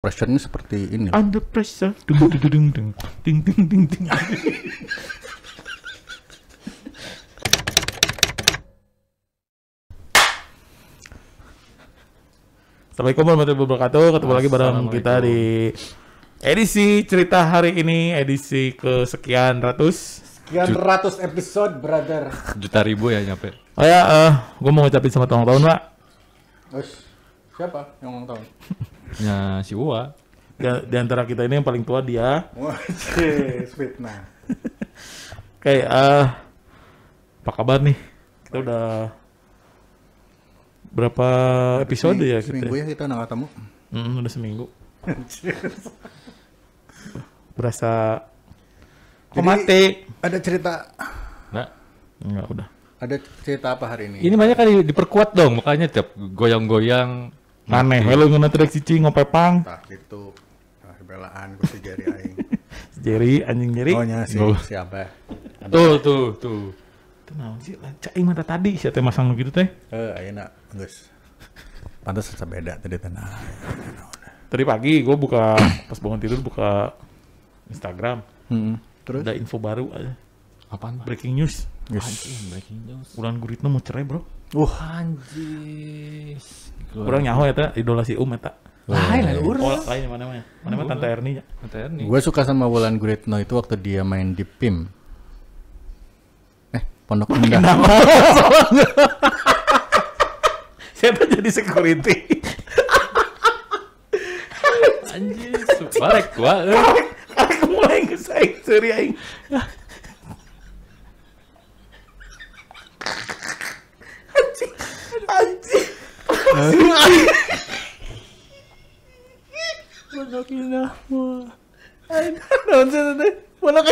Pressure-nya seperti ini. Under pressure. Dung dung dung dung ding ding ding ding. Assalamualaikum warahmatullahi wabarakatuh. Ketemu lagi bareng kita di edisi cerita hari ini, edisi kesekian ratus. Sekian ratus episode, brother. Juta ribu ya nyampe. Oh ya, gue mau ngucapin selamat ulang tahun, Pak. Siapa yang ulang tahun? Ya si Uwa. Di antara kita ini yang paling tua dia. Wah, sweet nah. Kayak apa kabar nih? Kita udah berapa episode ya kita? Seminggu ya kita nggak ketemu. Udah seminggu. Berasa kok Jadi, mati? Ada cerita. Nah, Enggak, udah. Ada cerita apa hari ini? ini banyak kali diperkuat dong, makanya tiap goyang-goyang. Aneh, helo ngena trek cici ngopepang. Tah gitu. Belaan ku si Jerry aing. Jerry, anjing Jerry. Oh nya Oh. siapa? Tuh. Itu naon sih? Cai mata tadi siapa teh masang gitu teh? Ayeuna geus. Pantes asa beda tadi tenang. Tadi pagi gue buka pas bangun tidur buka Instagram. Terus? Ada info baru aja. Apaan? Breaking news. Anjing, breaking news. Wulan Guritno mau cerai, Bro. Anjing. Kurang nyaho eta idola si eta. Lain Oh, lain mana mah Tante Erni nya. nih. Gue suka sama Wulan Guritno itu waktu dia main di PIM. Pondok Indah. Siapa jadi security? Anjing, balik gua. Aku mulai ngesaing seri aing. Anjing. Pondok Indah. Naon sih teh? Pondok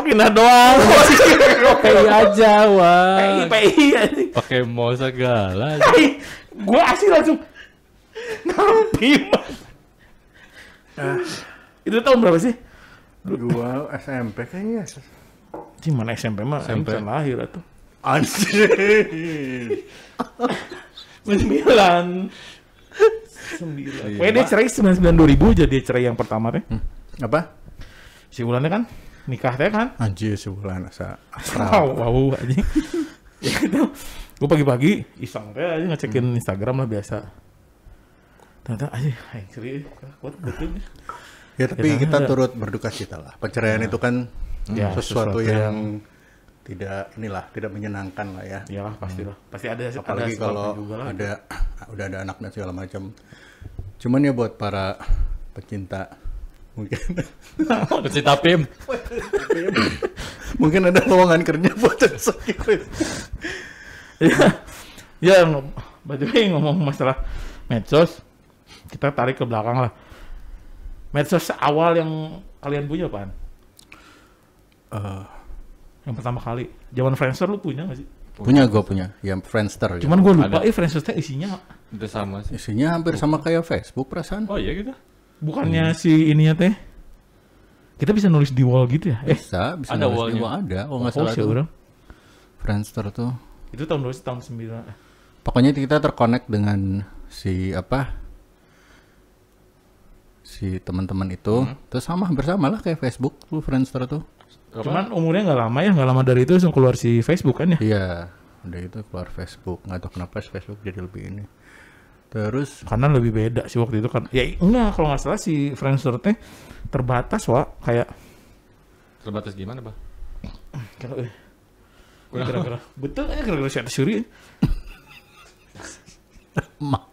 Indah doang. Pay aja, wah. PI anjing. Pakai mau segala. Gua asli langsung ngampim. Itu tahun berapa sih? Gua SMP kayaknya. Cing mana SMP mah SMP. SMP lahir atuh. Anjir. 9. Iya. Pokoknya dia cerai 99 2000 jadi cerai yang pertama teh. Apa? Si Wulannya kan nikah teh kan. Anjir sebulan asa Wow anjing. Ya gitu. Gue pagi-pagi iseng teh aja ngecekin Instagram lah biasa. Ternyata anjing, serius kuat betul. Ya tapi Kita kita ada. turut berduka cita lah. Perceraian itu kan Ya, sesuatu sesuatu yang tidak menyenangkan lah ya. Iyalah pasti lah. Pasti ada Apalagi sebabnya kalau juga lah. udah ada anak dan segala macam. Cuman ya buat para pecinta mungkin Pecinta PIM. mungkin ada lowongan kerja buat security. Ya, by the way ngomong masalah medsos, kita tarik ke belakang lah. Medsos awal yang kalian punya apaan? Yang pertama kali. Zaman Friendster lu punya gak sih? Gue punya, ya Friendster. Cuman gue lupa, Ada. Friendster teh isinya Itu sama sih. Isinya hampir sama kayak Facebook perasaan. Oh iya gitu. bukannya si ininya teh. Kita bisa nulis di wall gitu ya? Bisa ada nulis wallnya. di wall, ada. Oh nggak Oh, salah sih, tuh. orang. Friendster tuh. Itu tahun berapa sih? Tahun 9. Pokoknya kita terkonek dengan si teman-teman itu. Terus hampir sama lah kayak Facebook tuh Friendster tuh. Cuman umurnya nggak lama ya, nggak lama dari itu langsung keluar si Facebook kan ya? Iya, udah itu keluar Facebook. Nggak tahu kenapa Facebook jadi lebih ini. Terus Karena lebih beda sih waktu itu kan. Ya enggak, kalau nggak salah si Friendster teh terbatas kayak Terbatas gimana, Pak? Gara-gara betul ya gara-gara si Suri. mah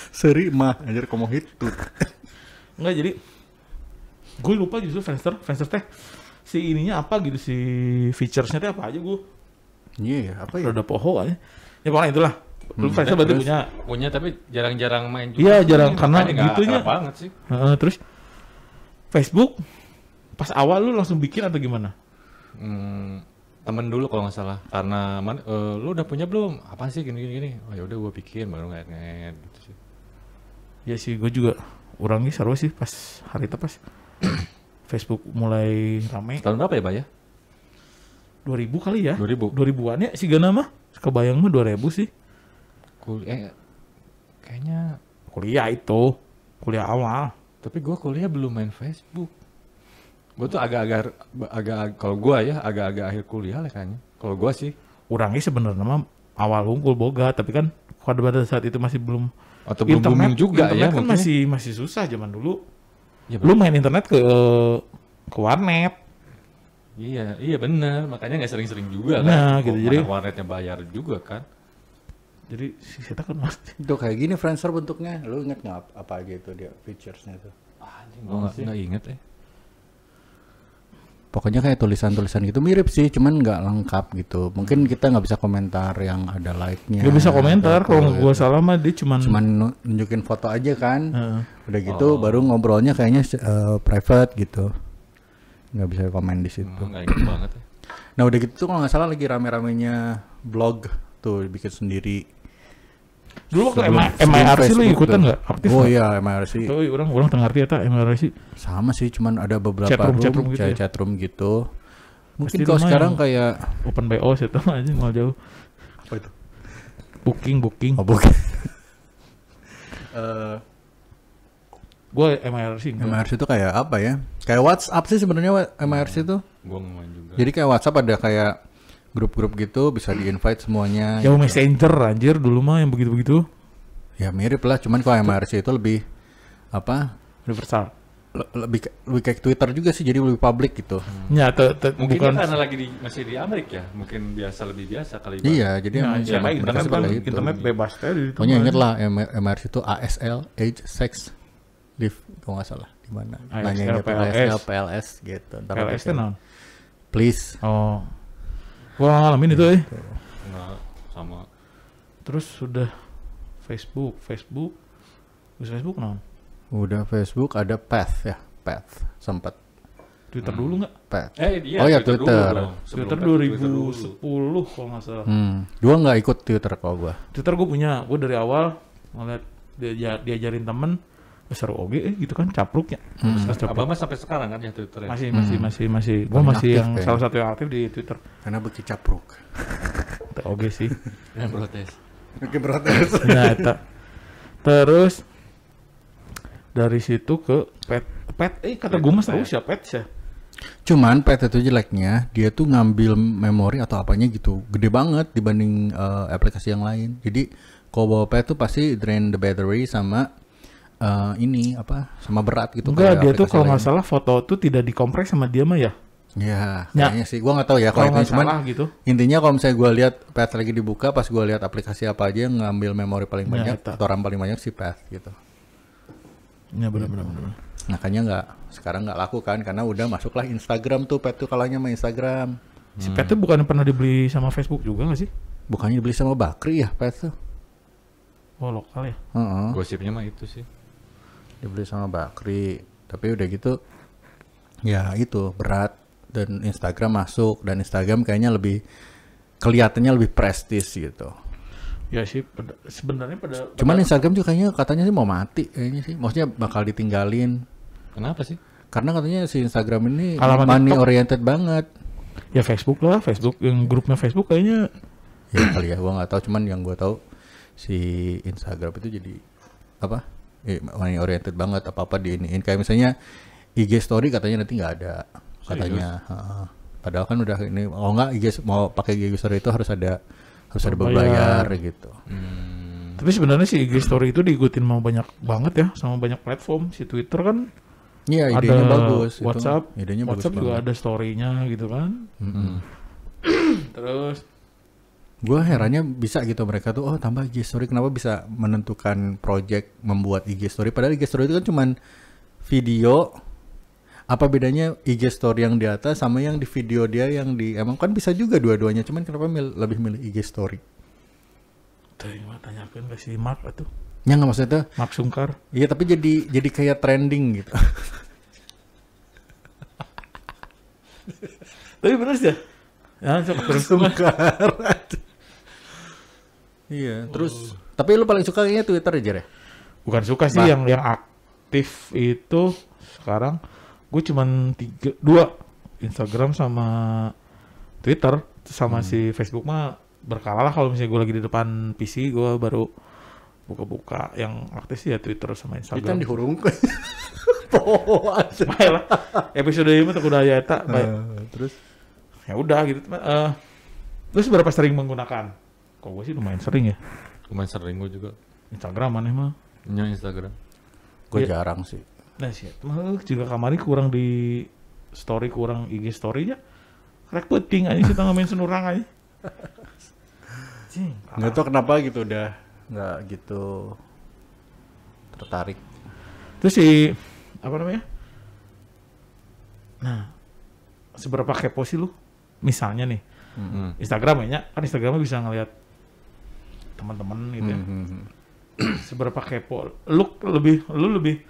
seri mah anjir komo itu. Enggak, jadi gue lupa justru Friendster teh si ininya apa gitu, si features-nya teh apa aja gue. Iya, apa ya? Udah poho aja. Ya pokoknya itulah. Lu Friendster berarti terus? punya. Tapi jarang-jarang main juga. Iya, jarang, karena Makanya nggak gitunya. akrab banget sih. Terus Facebook pas awal lu langsung bikin atau gimana? Temen dulu kalau nggak salah. Karena lu udah punya belum? Apa sih gini. Oh ya udah gue bikin baru ngeliat gitu sih. Ya sih, gue juga orangnya seru sih pas hari itu pas Facebook mulai rame. Tahun berapa ya, Pak ya? 2000 kali ya? 2000. 2000-an ya si Gana mah. Kebayang mah 2000 sih. Kayaknya Kuliah itu. Kuliah awal. Tapi gue kuliah belum main Facebook. Gue tuh agak-agak kalau gue ya agak-agak akhir kuliah lah kayaknya. Kalau gue sih. Orangnya sebenarnya mah awal unggul boga, tapi kan pada saat itu masih belum Atau belum booming juga ya kan mungkin. masih susah zaman dulu. Ya, Lu main internet ke warnet. Iya benar. Makanya nggak sering-sering juga Nah, kan. gitu, Kok jadi- mana warnetnya bayar juga kan. Jadi si kita kan masih Itu kayak gini Friendster bentuknya. Lu inget nggak apa aja itu dia featuresnya tuh? Gue nggak inget ya. Pokoknya kayak tulisan-tulisan gitu mirip sih, cuman nggak lengkap gitu. Mungkin kita nggak bisa komentar yang ada like-nya. nggak bisa komentar. atau Kalau nggak gua gitu. salah mah dia cuman Nunjukin foto aja kan. Heeh. Udah gitu baru ngobrolnya kayaknya private gitu. Nggak bisa komen di situ. Nggak inget banget ya. Nah udah gitu tuh kalau nggak salah lagi rame-ramenya blog tuh bikin sendiri. dulu waktu Sebelum MIRC lu Facebook ikutan tuh. nggak aktif? Oh nggak? iya MIRC. Tuh, orang tengah ngerti ya MIRC. Sama sih cuman ada beberapa Chatroom gitu ya? chatroom gitu. Mungkin Pasti kalau lumayan. sekarang kayak Open BO itu aja mau jauh. apa itu? Booking. Oh bukan. Gue MIRC. MIRC itu kayak apa ya? Kayak WhatsApp sih sebenarnya MIRC itu. Gue nggak main juga. Jadi kayak WhatsApp ada kayak grup-grup gitu bisa di-invite semuanya. Yahoo Messenger anjir dulu mah yang begitu-begitu. Ya mirip lah, cuman kalau MIRC itu lebih apa? Universal. Lebih kayak Twitter juga sih, jadi lebih public gitu. Ya, Mungkin bukan karena lagi masih di Amerika ya. Mungkin lebih biasa kali. Iya, jadi ya, emang siapa mereka internet suka kan kayak gitu. internet bebas tadi. Pokoknya inget lah MIRC itu ASL, age, sex, live, kalau nggak salah di mana. ASL, Nanya gitu PLS. ASL, PLS gitu. Ntar PLS pakai itu non. please. Oh. Gua ngalamin itu Nggak sama. Terus sudah Facebook. Bisa Facebook non. Udah Facebook ada Path ya, Path sempat Twitter dulu nggak? Path. Iya, Oh ya, Twitter. Twitter. Dulu dong. Sebelum Twitter Path, 2010 kalau nggak salah. Gua nggak ikut Twitter kalau gua. Twitter gue punya. Gue dari awal ngeliat diajarin temen. Seru oge gitu kan capruknya. Terus capruk. Abang mah sampai sekarang kan ya Twitter ya. Masih. Gue Paling masih aktif yang kayaknya. salah satu yang aktif di Twitter. Karena beki capruk. Oge sih. Yang protes. Beki protes. Nah, terus dari situ ke pet kata gue mas tahu siapa pet sih. Cuman Path itu jeleknya dia tuh ngambil memori atau apanya gitu gede banget dibanding aplikasi yang lain. Jadi kalau bawa Path tuh pasti drain the battery sama ini apa sama berat gitu. Enggak, kayak dia tuh aplikasi kalau nggak lain. salah foto tuh tidak dikompres sama dia mah ya. Ya, Ya. kayaknya sih. Gua nggak tahu ya Kalau kalau nggak itu. Cuman salah gitu. intinya kalau misalnya gue lihat Path lagi dibuka, pas gue lihat aplikasi apa aja yang ngambil memori paling Ya, banyak eta. atau RAM paling banyak si Path gitu. Ya benar. Makanya sekarang nggak laku kan karena udah masuklah Instagram tuh Path tuh kalahnya sama Instagram. Si pet tuh bukan pernah dibeli sama Facebook juga nggak sih? Bukannya dibeli sama Bakri ya Path tuh? Oh lokal ya. Heeh. Gosipnya mah itu sih. Dibeli sama Bakri. Tapi udah gitu ya itu berat dan Instagram masuk dan Instagram kayaknya lebih kelihatannya lebih prestis gitu. Ya sih sebenarnya pada Cuman Instagram juga kayaknya katanya sih mau mati kayaknya sih. Maksudnya bakal ditinggalin. Kenapa sih? Karena katanya si Instagram ini Alamat money TikTok. oriented banget. ya Facebook yang grupnya Facebook kayaknya Ya kali ya, gua nggak tahu. Cuman yang gua tahu si Instagram itu jadi apa? Money oriented banget. Apa di iniin kayak misalnya IG story katanya nanti nggak ada katanya. Heeh. Padahal kan udah ini kalau nggak IG mau pakai IG story itu harus ada berbayar gitu. tapi sebenarnya si IG story itu diikutin mau banyak banget ya sama banyak platform. Si Twitter kan Iya, ada idenya bagus. WhatsApp, Idenya WhatsApp bagus juga banget. ada story-nya gitu kan. Terus Gue herannya bisa gitu mereka tuh, oh tambah IG story, kenapa bisa menentukan project membuat IG story, padahal IG story itu kan cuman video. Apa bedanya IG story yang di atas sama yang di video dia yang di, emang kan bisa juga dua-duanya, cuman kenapa lebih milih IG story? tuh yang tanyakan ke si Mark itu, Ya nggak maksudnya, Mark Sungkar. iya tapi jadi kayak trending gitu. Tapi bener sih ya. Ya, terus Iya, terus tapi lu paling suka kayaknya Twitter aja ya? bukan suka sih yang aktif itu sekarang gue cuman 2 Instagram sama Twitter sama si Facebook mah berkala lah. Kalau misalnya gue lagi di depan PC gue baru buka-buka yang aktif sih ya Twitter sama Ini kan Instagram. dihurungkan. Poho aja. Baiklah, episode ini tuh udah ya eta. Baik. Terus Ya udah gitu. Terus berapa sering menggunakan? Kok gue sih lumayan sering ya. Lumayan sering gue juga. Instagram aneh mah. Nyo Instagram. gue Iya. jarang sih. Nah sih, mah juga kamari kurang di story, kurang IG story-nya. Rek penting aja sih tangga mention orang aja. Cing, Nggak tahu kenapa gitu udah nggak gitu tertarik. Terus si apa namanya? Nah, seberapa kepo sih lu? Misalnya nih, Instagram ya, kan Instagramnya bisa ngelihat teman-teman gitu ya. Seberapa kepo? Lu lebih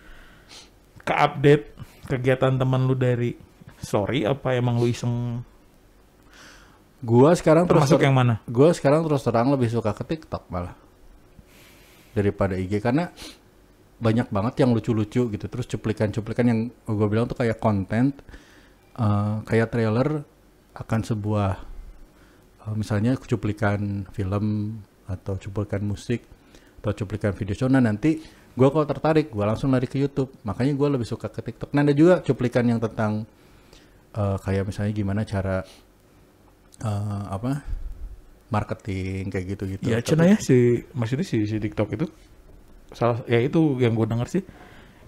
ke update kegiatan teman lu dari story apa emang lu iseng Gua sekarang termasuk yang mana? Gue sekarang terus terang lebih suka ke TikTok malah daripada IG karena banyak banget yang lucu-lucu gitu. Terus cuplikan-cuplikan yang gue bilang tuh kayak konten, kayak trailer akan sebuah misalnya cuplikan film atau cuplikan musik atau cuplikan video show. Nah nanti gue kalau tertarik gue langsung lari ke YouTube. Makanya gue lebih suka ke TikTok. Nah ada juga cuplikan yang tentang kayak misalnya gimana cara marketing kayak gitu-gitu. Ya cina ya maksudnya si TikTok itu salah ya itu yang gue denger sih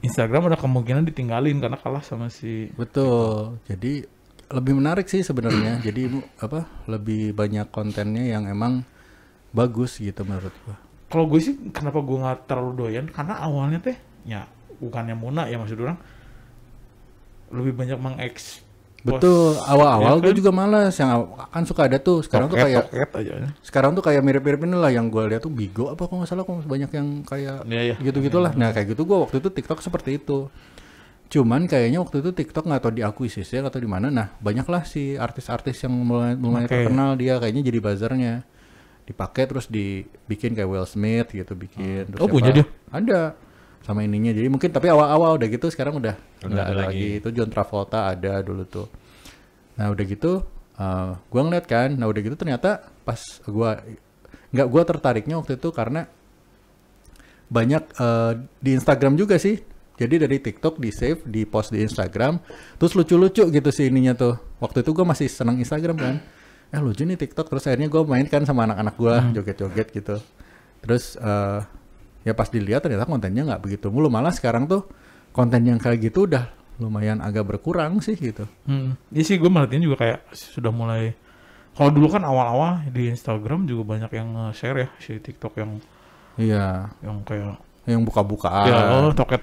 Instagram ada kemungkinan ditinggalin karena kalah sama si Betul. Jadi lebih menarik sih sebenarnya. Jadi lebih banyak kontennya yang emang bagus gitu menurut gua. kalau gue sih kenapa gue nggak terlalu doyan karena awalnya teh ya bukannya muna ya maksud orang lebih banyak Betul, awal-awal ya kan? gue juga malas. Yang kan suka ada tuh sekarang tuh kayak toket aja ya. sekarang tuh kayak mirip-mirip inilah yang gue lihat tuh Bigo apa kok nggak salah kok banyak yang kayak Iya. gitu-gitulah. Nah kayak gitu gue waktu itu TikTok seperti itu. Cuman kayaknya waktu itu TikTok nggak tahu diakuisisi atau di mana. Nah banyaklah si artis-artis yang mulai Oke. terkenal dia kayaknya jadi buzzernya. Dipakai terus dibikin kayak Will Smith gitu bikin. Terus Oh, punya dia? Ada sama ininya. Jadi mungkin tapi awal-awal udah gitu sekarang udah nggak ada ada lagi. Itu John Travolta ada dulu tuh. Nah udah gitu gue ngeliat kan. Nah udah gitu ternyata pas gue tertariknya waktu itu karena banyak di Instagram juga sih. Jadi dari TikTok di save, di post di Instagram, terus lucu-lucu gitu sih ininya tuh. Waktu itu gue masih senang Instagram kan. Lucu nih TikTok, terus akhirnya gue main kan sama anak-anak gue joget-joget gitu. Terus ya pas dilihat ternyata kontennya nggak begitu mulu. Malah sekarang tuh konten yang kayak gitu udah lumayan agak berkurang sih gitu. Iya sih gue merhatiin juga kayak sudah mulai kalau dulu kan awal-awal di Instagram juga banyak yang share ya si TikTok yang Iya, kayak yang buka-bukaan. ya toket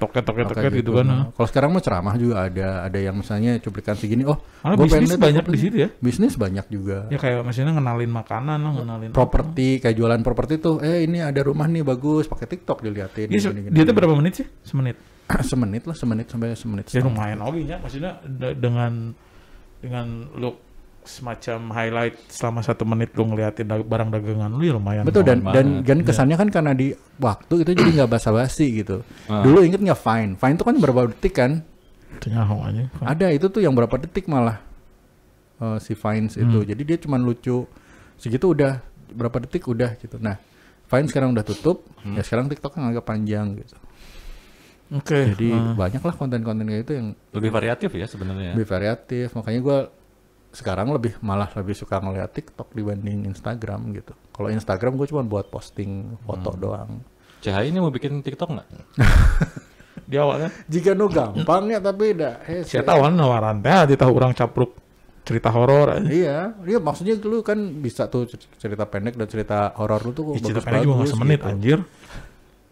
gitu kan. Nah, kalau sekarang mah ceramah juga ada yang misalnya cuplikan segini. Malah gua pengen bisnis lihat banyak fotonya. di situ ya. Bisnis banyak juga. Ya kayak maksudnya ngenalin makanan lah, ngenalin Properti kayak jualan properti tuh. Ini ada rumah nih bagus, pakai TikTok diliatin. Iya, dia tuh berapa menit sih? Semenit. semenit sampai semenit. Ya setengah. lumayan oke ya, maksudnya dengan lu semacam highlight selama 1 menit lu ngeliatin barang dagangan lu ya lumayan. Betul dan banget. kesannya kan karena di waktu itu jadi nggak basa-basi gitu. Dulu inget nggak Vine? Vine tuh kan berapa detik kan? Nyaho aja. Ada itu tuh yang berapa detik malah si Vines itu. Jadi dia cuma lucu segitu udah berapa detik udah gitu. Nah Vine sekarang udah tutup. Ya sekarang TikTok kan agak panjang gitu. Oke. Jadi banyak lah konten-konten kayak itu yang Lebih variatif ya sebenarnya. lebih variatif. Makanya gue sekarang malah lebih suka ngeliat TikTok dibanding Instagram gitu. Kalau Instagram gue cuma buat posting foto doang. CHI ini mau bikin TikTok nggak? Di awalnya Jika nu gampang ya tapi dah. saya tahu kan nawaran teh tahu orang capruk cerita horor aja. Iya maksudnya lu kan bisa tuh cerita pendek dan cerita horor lu tuh Cerita bagus-bagus pendek juga nggak semenit gitu. anjir.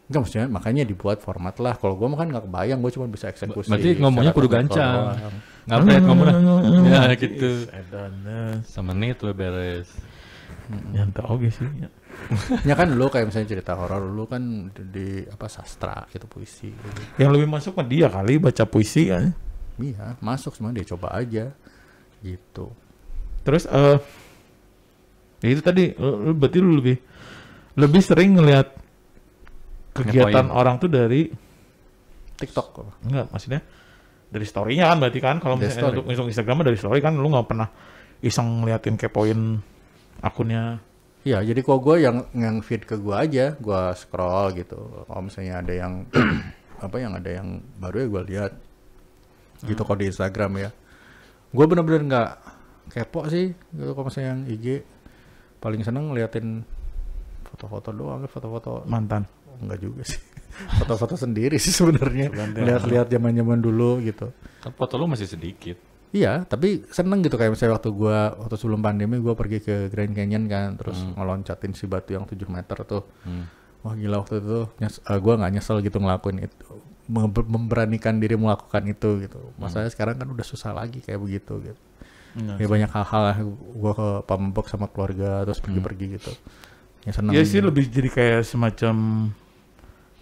Enggak maksudnya makanya dibuat format lah. Kalau gua mah kan nggak kebayang, gua cuma bisa eksekusi. Berarti ngomongnya secara kudu teknikal gancang. doang. Ngapret ngomongnya. Ya gitu. Edannya. Semenit we beres. Nyanta oke sih. Ya. Ya kan lu kayak misalnya cerita horor lu kan di sastra gitu puisi gitu. Yang lebih masuk mah dia kali baca puisi kan. Iya, masuk semua dia coba aja gitu. Terus ya itu tadi lu berarti lu lebih sering ngelihat kegiatan orang tuh dari TikTok kok. enggak maksudnya dari story-nya kan berarti kan kalau Dari misalnya story. untuk Instagram mah dari story kan lu nggak pernah iseng ngeliatin kepoin akunnya. Iya, jadi kok gue yang feed ke gue aja, gue scroll gitu. Kalau misalnya ada yang ada yang baru ya gue lihat. Gitu kalau di Instagram ya. Gue bener-bener nggak kepo sih. Gitu kalau misalnya yang IG paling seneng ngeliatin foto-foto doang, foto-foto Mantan. enggak juga sih. Foto-foto sendiri sih sebenarnya. Lihat-lihat zaman-zaman dulu gitu. Kan foto lu masih sedikit. Iya, tapi seneng gitu kayak misalnya waktu sebelum pandemi gue pergi ke Grand Canyon kan, terus ngeloncatin si batu yang 7 meter tuh. Wah gila waktu itu gue nggak nyesel gitu ngelakuin itu, memberanikan diri melakukan itu gitu. Masalahnya sekarang kan udah susah lagi kayak begitu gitu. Ya banyak hal-hal lah, gue ke Pambok sama keluarga terus pergi-pergi gitu. Ya seneng. Iya sih lebih jadi kayak semacam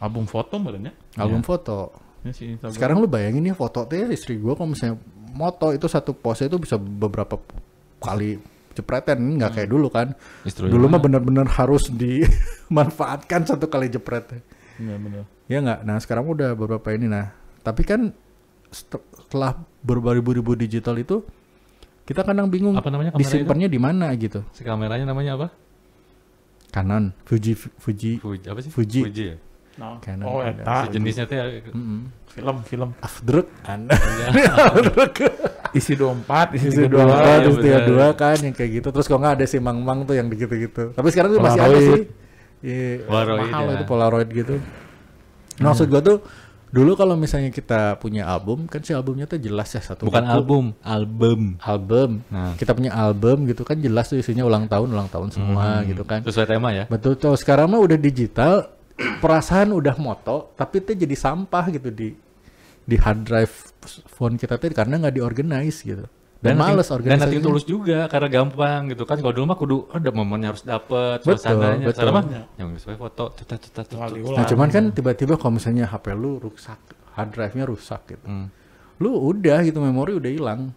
album foto badannya. Album foto. Ya sih, Sekarang lu bayangin ya foto tuh ya istri gue kalau misalnya moto itu satu pose itu bisa beberapa kali jepretan, nggak kayak dulu kan. Dulu mah benar-benar harus dimanfaatkan satu kali jepret. Iya benar. Ya nggak. Nah sekarang udah beberapa ini nah. Tapi kan setelah berbaribu-ribu digital itu kita kadang bingung Apa namanya disimpannya di mana gitu. Si kameranya namanya apa? Canon, Fuji Apa sih? Fuji. Ya. Nah, Canon oh eta Sejenisnya teh film Afdruk Anda. isi 24, isi 32. Isi 24, ya isi bener. 32 kan yang kayak gitu. Terus kalau nggak ada si Mang tuh yang gitu-gitu. Tapi sekarang tuh masih ada Polaroid. sih. Iya, Polaroid, mahal ya. itu Polaroid gitu. Nah, maksud gua tuh dulu kalau misalnya kita punya album kan si albumnya tuh jelas ya satu Bukan buku. album. Nah. Kita punya album gitu kan jelas tuh isinya ulang tahun semua gitu kan. Sesuai tema ya. Betul tuh. Sekarang mah udah digital, perasaan udah moto, tapi itu jadi sampah gitu di hard drive phone kita tuh karena nggak diorganize gitu. Dan males Dan organisasinya. nanti tulus juga karena gampang gitu kan. Kalau dulu mah kudu ada momennya harus dapet Betul, suasananya. betul. Sekarang mah yang sesuai foto. Nah cuman kan tiba-tiba kalau misalnya HP lu rusak, hard drive-nya rusak gitu. Lu udah gitu, memori udah hilang.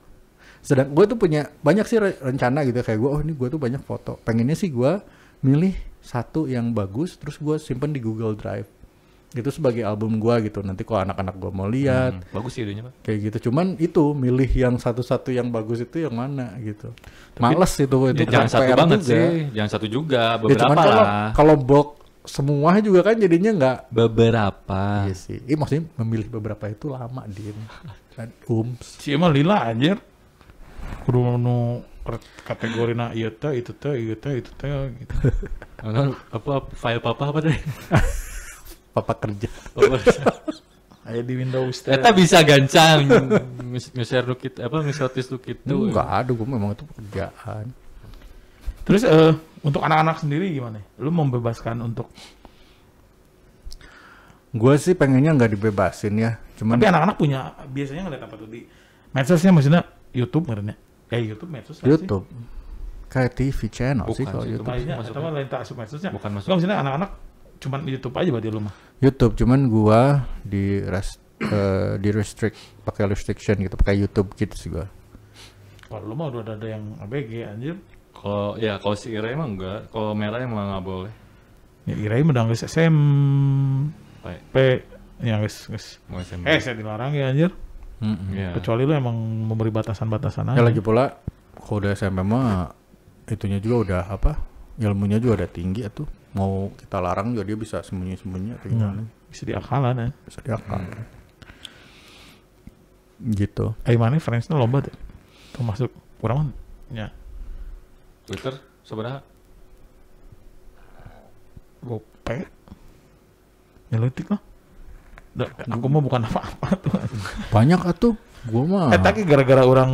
Sedang gue tuh punya banyak sih rencana gitu kayak gue, ini gue tuh banyak foto. Pengennya sih gue milih satu yang bagus, terus gue simpen di Google Drive. Itu sebagai album gue gitu. Nanti kalau anak-anak gue mau lihat, Bagus sih idenya, Pak. kayak gitu. Cuman itu milih yang satu-satu yang bagus itu yang mana gitu. Males itu Ya, jangan satu PR banget juga. sih. Jangan satu juga. Ya, Beberapa cuman lah. kalau box semua juga kan jadinya nggak. Beberapa. Iya sih. Maksudnya memilih beberapa itu lama din. Kan si emang lila anjir. Kudu nu kategori na ieu teh itu teh gitu. Apa file papa apa deh? papa kerja. Aya di Windows teh. Eta bisa gancang nge-share lu kita nge-shortlist lu gitu. Enggak ada, gue memang itu pekerjaan. Terus untuk anak-anak sendiri gimana? Lu membebaskan untuk Gue sih pengennya nggak dibebasin ya. Cuman tapi anak-anak punya biasanya ngeliat apa tuh di medsosnya maksudnya YouTube ngerti YouTube medsos apa sih? YouTube kayak TV channel sih Bukan kalau sih, itu YouTube. Kayaknya Masuk. atau mah lain tak asup medsosnya. Bukan masuk. Enggak maksudnya anak-anak cuman di YouTube aja berarti lu mah. YouTube cuman gua di restrict pakai restriction gitu, pakai YouTube gitu sih gua. Kalau lu mah udah ada yang ABG anjir. Kalau si Ira emang enggak, kalau merah emang nggak boleh. Ya Irai mah geus SMP ya geus. Mau SMP. Saya dilarang ya anjir. Iya. Kecuali lu emang memberi batasan-batasan Ya aja. lagi pula kalau udah SMP mah itunya juga udah ilmunya juga udah tinggi tuh. Mau kita larang juga dia bisa sembunyi-sembunyi atau gimana. Bisa diakalan ya. Bisa diakal. Gitu. Mana friends-nya lomba tuh. Termasuk kurang ya. Twitter seberapa? Gope. Nyelitik lah. Aku mah bukan apa-apa tuh. Banyak atuh. Gua mah. Tapi gara-gara orang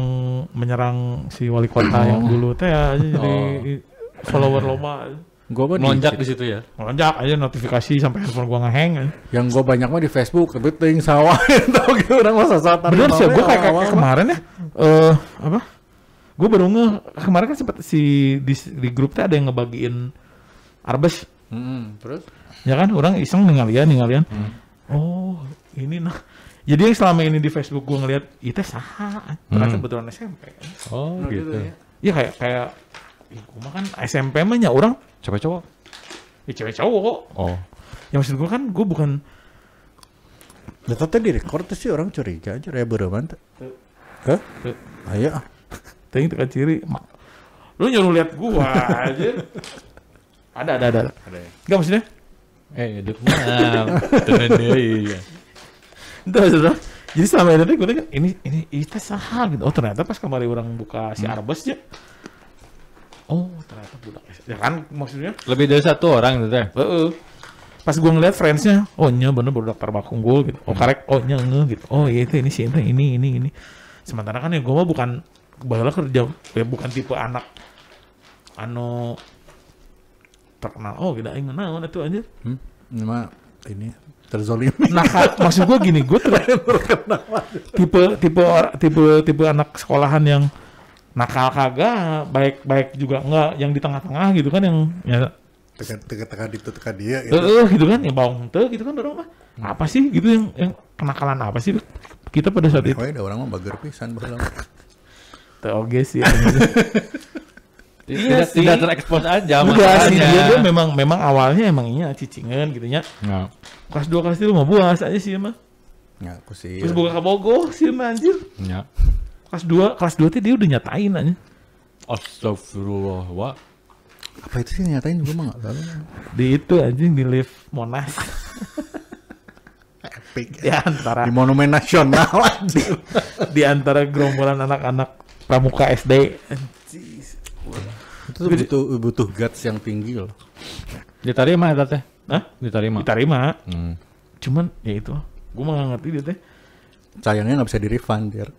menyerang si wali kota yang dulu teh ya jadi follower lomba. Gua mah Melonjak di situ ya. Melonjak aja notifikasi sampai handphone gua ngehang. Yang gua banyak mah di Facebook, tapi ting sawah tau gitu orang masa satan. Bener sih, gua kayak kemarin ya. Apa? Gua baru kemarin kan sempat di grup teh ada yang ngebagiin arbes. Terus? Ya kan, orang iseng ningalian. Oh, ini nah. Jadi yang selama ini di Facebook gue ngeliat, itu saha. Ternyata betulan SMP. Oh, gitu. Iya kayak gue mah kan SMP mah nya orang Coba cowok. ya cewek cowok. Oh. Ya maksud gue kan, gue bukan. Ya tadi direkord tuh sih orang curiga aja, ya bereman tuh. Hah? Ayo. Tadi tekan ciri. Lu nyuruh lihat gua aja. Ada. Ada ya? Enggak maksudnya? Duk mah. Tenan deui. Itu maksudnya. Jadi selama ini gue tanya, ini teh saha gitu. Oh ternyata pas kemarin orang buka si Arbes ya. Oh ternyata budak. Ya kan maksudnya. Lebih dari satu orang itu teh. Pas gue ngeliat friends-nya, oh nya bener budak Tarbak Unggul gitu. Oh karek, oh nya gitu. Oh iya itu ini sih ini. Sementara kan ya gue mah bukan baheula kerja, ya bukan tipe anak anu terkenal. Oh gila aing naon atuh anjir. Ini mah ini terzolimi. Nah, maksud gue gini, gue tipe anak sekolahan yang nakal kagak, baik juga enggak, yang di tengah-tengah gitu kan, yang ya Teka itu teka dia gitu. gitu kan, ya bawang teh gitu kan orang mah. Apa sih gitu yang kenakalan apa sih kita pada saat itu? Ada orang mah bager pisan baheula. Teh oge sih. Tidak terekspos aja Udah sih dia memang awalnya emang cicingan gitu nya. Nah. Kelas 2 kelas 3 mah buas aja sih mah. Ya, aku sih. Terus buka kabogoh sih mah anjir. Ya. Kelas 2 tuh dia udah nyatain aja. Astagfirullah, wa. Apa itu sih nyatain gue mah enggak tahu. Di itu anjing di lift Monas. Epic. Di antara Di Monumen Nasional anjing. di antara gerombolan anak-anak pramuka SD. Itu butuh guts yang tinggi loh. Diterima eta teh. Hah? Diterima. Cuman ya itu. Gue mah gak ngerti dia teh. Sayangnya nggak bisa di refund dia.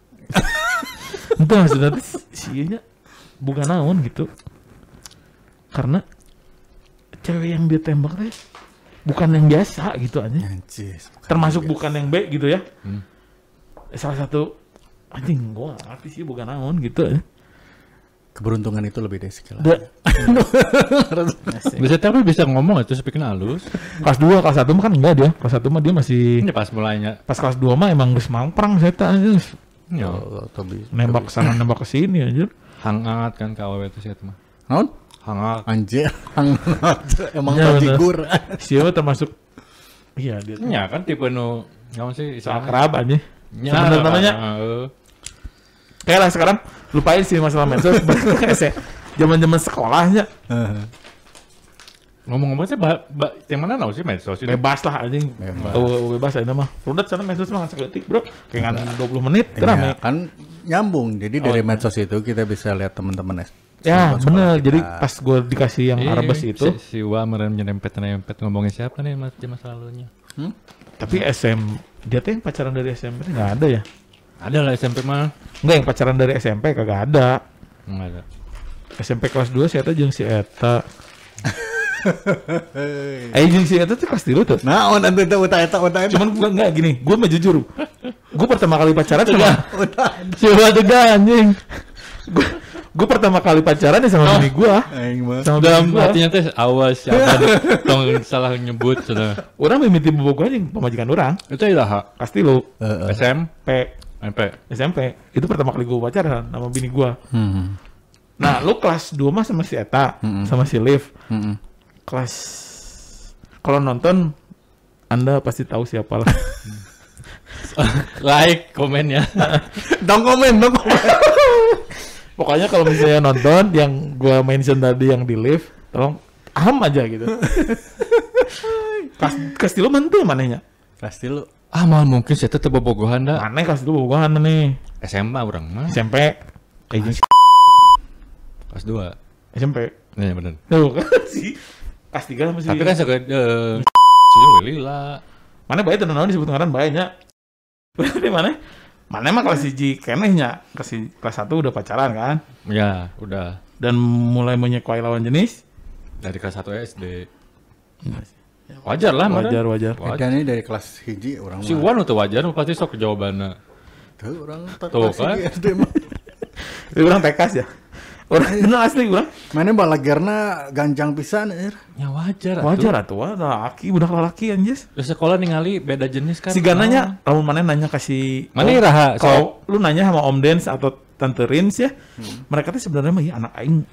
Itu maksudnya sianya bukan naon gitu. Karena cewek yang dia tembak teh bukan yang biasa gitu aja. Anjis. Termasuk bukan yang B gitu ya. Salah satu anjing gue gak ngerti sih bukan naon gitu aja. Keberuntungan itu lebih dari skill. Bisa tapi bisa ngomong itu speaking halus. Kelas 2, kelas 1 mah kan enggak dia. Kelas 1 mah dia masih Ini pas mulainya. pas kelas 2 mah emang geus mangprang saya aja. Ya. Nembak sana nembak ke sini aja. Hangat kan ka awewe itu sih eta mah. Naon? Hangat. Anjir. Emang Ya, bajigur. Siapa termasuk iya dia. Ya kan tipe nu naon sih Akrab aja. Ya, Sebenarnya kayak lah sekarang lupain sih masalah medsos. Zaman-zaman sekolahnya ngomong-ngomong sih yang mana naon sih medsos itu? bebas lah anjing. Bebas aja mah. Rudet sana medsos mah seketik, Bro. Kayak 20 menit Ya, rame. kan nyambung. Jadi dari medsos itu kita bisa lihat teman-teman Ya, sekolah bener. kita. Jadi pas gue dikasih yang Arbes itu, si Wa nyerempet ngomongin siapa nih masa lalunya? tapi dia tuh yang pacaran dari SMP nggak ada ya? Ada lah SMP mah. Enggak, yang pacaran dari SMP kagak ada. Enggak ada. SMP kelas 2 si Eta jeung si Eta. Jeung si Eta tuh kelas 3 tuh. Nah, nanti itu uta. Cuman gue enggak gini, gue mah jujur. Gue pertama kali pacaran sama coba tega anjing. Gue pertama kali pacaran ya sama bini gue. Sama Dalam bini gua. hatinya teh awas siapa tong salah nyebut sudah. Orang mimiti bobogoh yang pemajikan orang. Itu ilaha. Pasti lo. SMP. SMP. Itu pertama kali gue pacaran sama bini gue. Nah, lu kelas 2 mah sama si Eta, sama si Liv. Kelas kalau nonton Anda pasti tahu siapa lah. Like, komen ya. Dong komen. Pokoknya kalau misalnya nonton yang gue mention tadi yang di Liv, tolong aja gitu. Kelas 3 mantu manehnya? Pasti lu. Mal mungkin saya tetep bobogohan dah. Aneh kelas 2 bobogohan nih. SMA orang mah. SMP. Kelas 2. SMP. Iya bener. Tuh kan sih. Kelas 3 sama si. Tapi kan segede si Lila. Mana bae teu naon disebut ngaran bae nya. Berarti mana? Mana mah kelas 1 kenehnya. Kelas 1 udah pacaran kan? Ya, udah. Dan mulai menyukai lawan jenis. Dari kelas 1 SD. Wajar lah, Wajar. Kan ini dari kelas hiji orang Si Wan tuh wajar, pasti sok jawabannya. Tuh orang Tuh kan. SD mah. Itu orang tekas ya. Orang bener asli orang. Mana balagerna ganjang pisan Ya wajar. Wajar atuh laki budak laki anjis. Di sekolah ningali beda jenis kan. Si gananya lamun mana nanya kasih Mana iraha? Kalau lu nanya sama Om Dens atau Tante Rins ya, mereka tuh sebenarnya mah anak aing.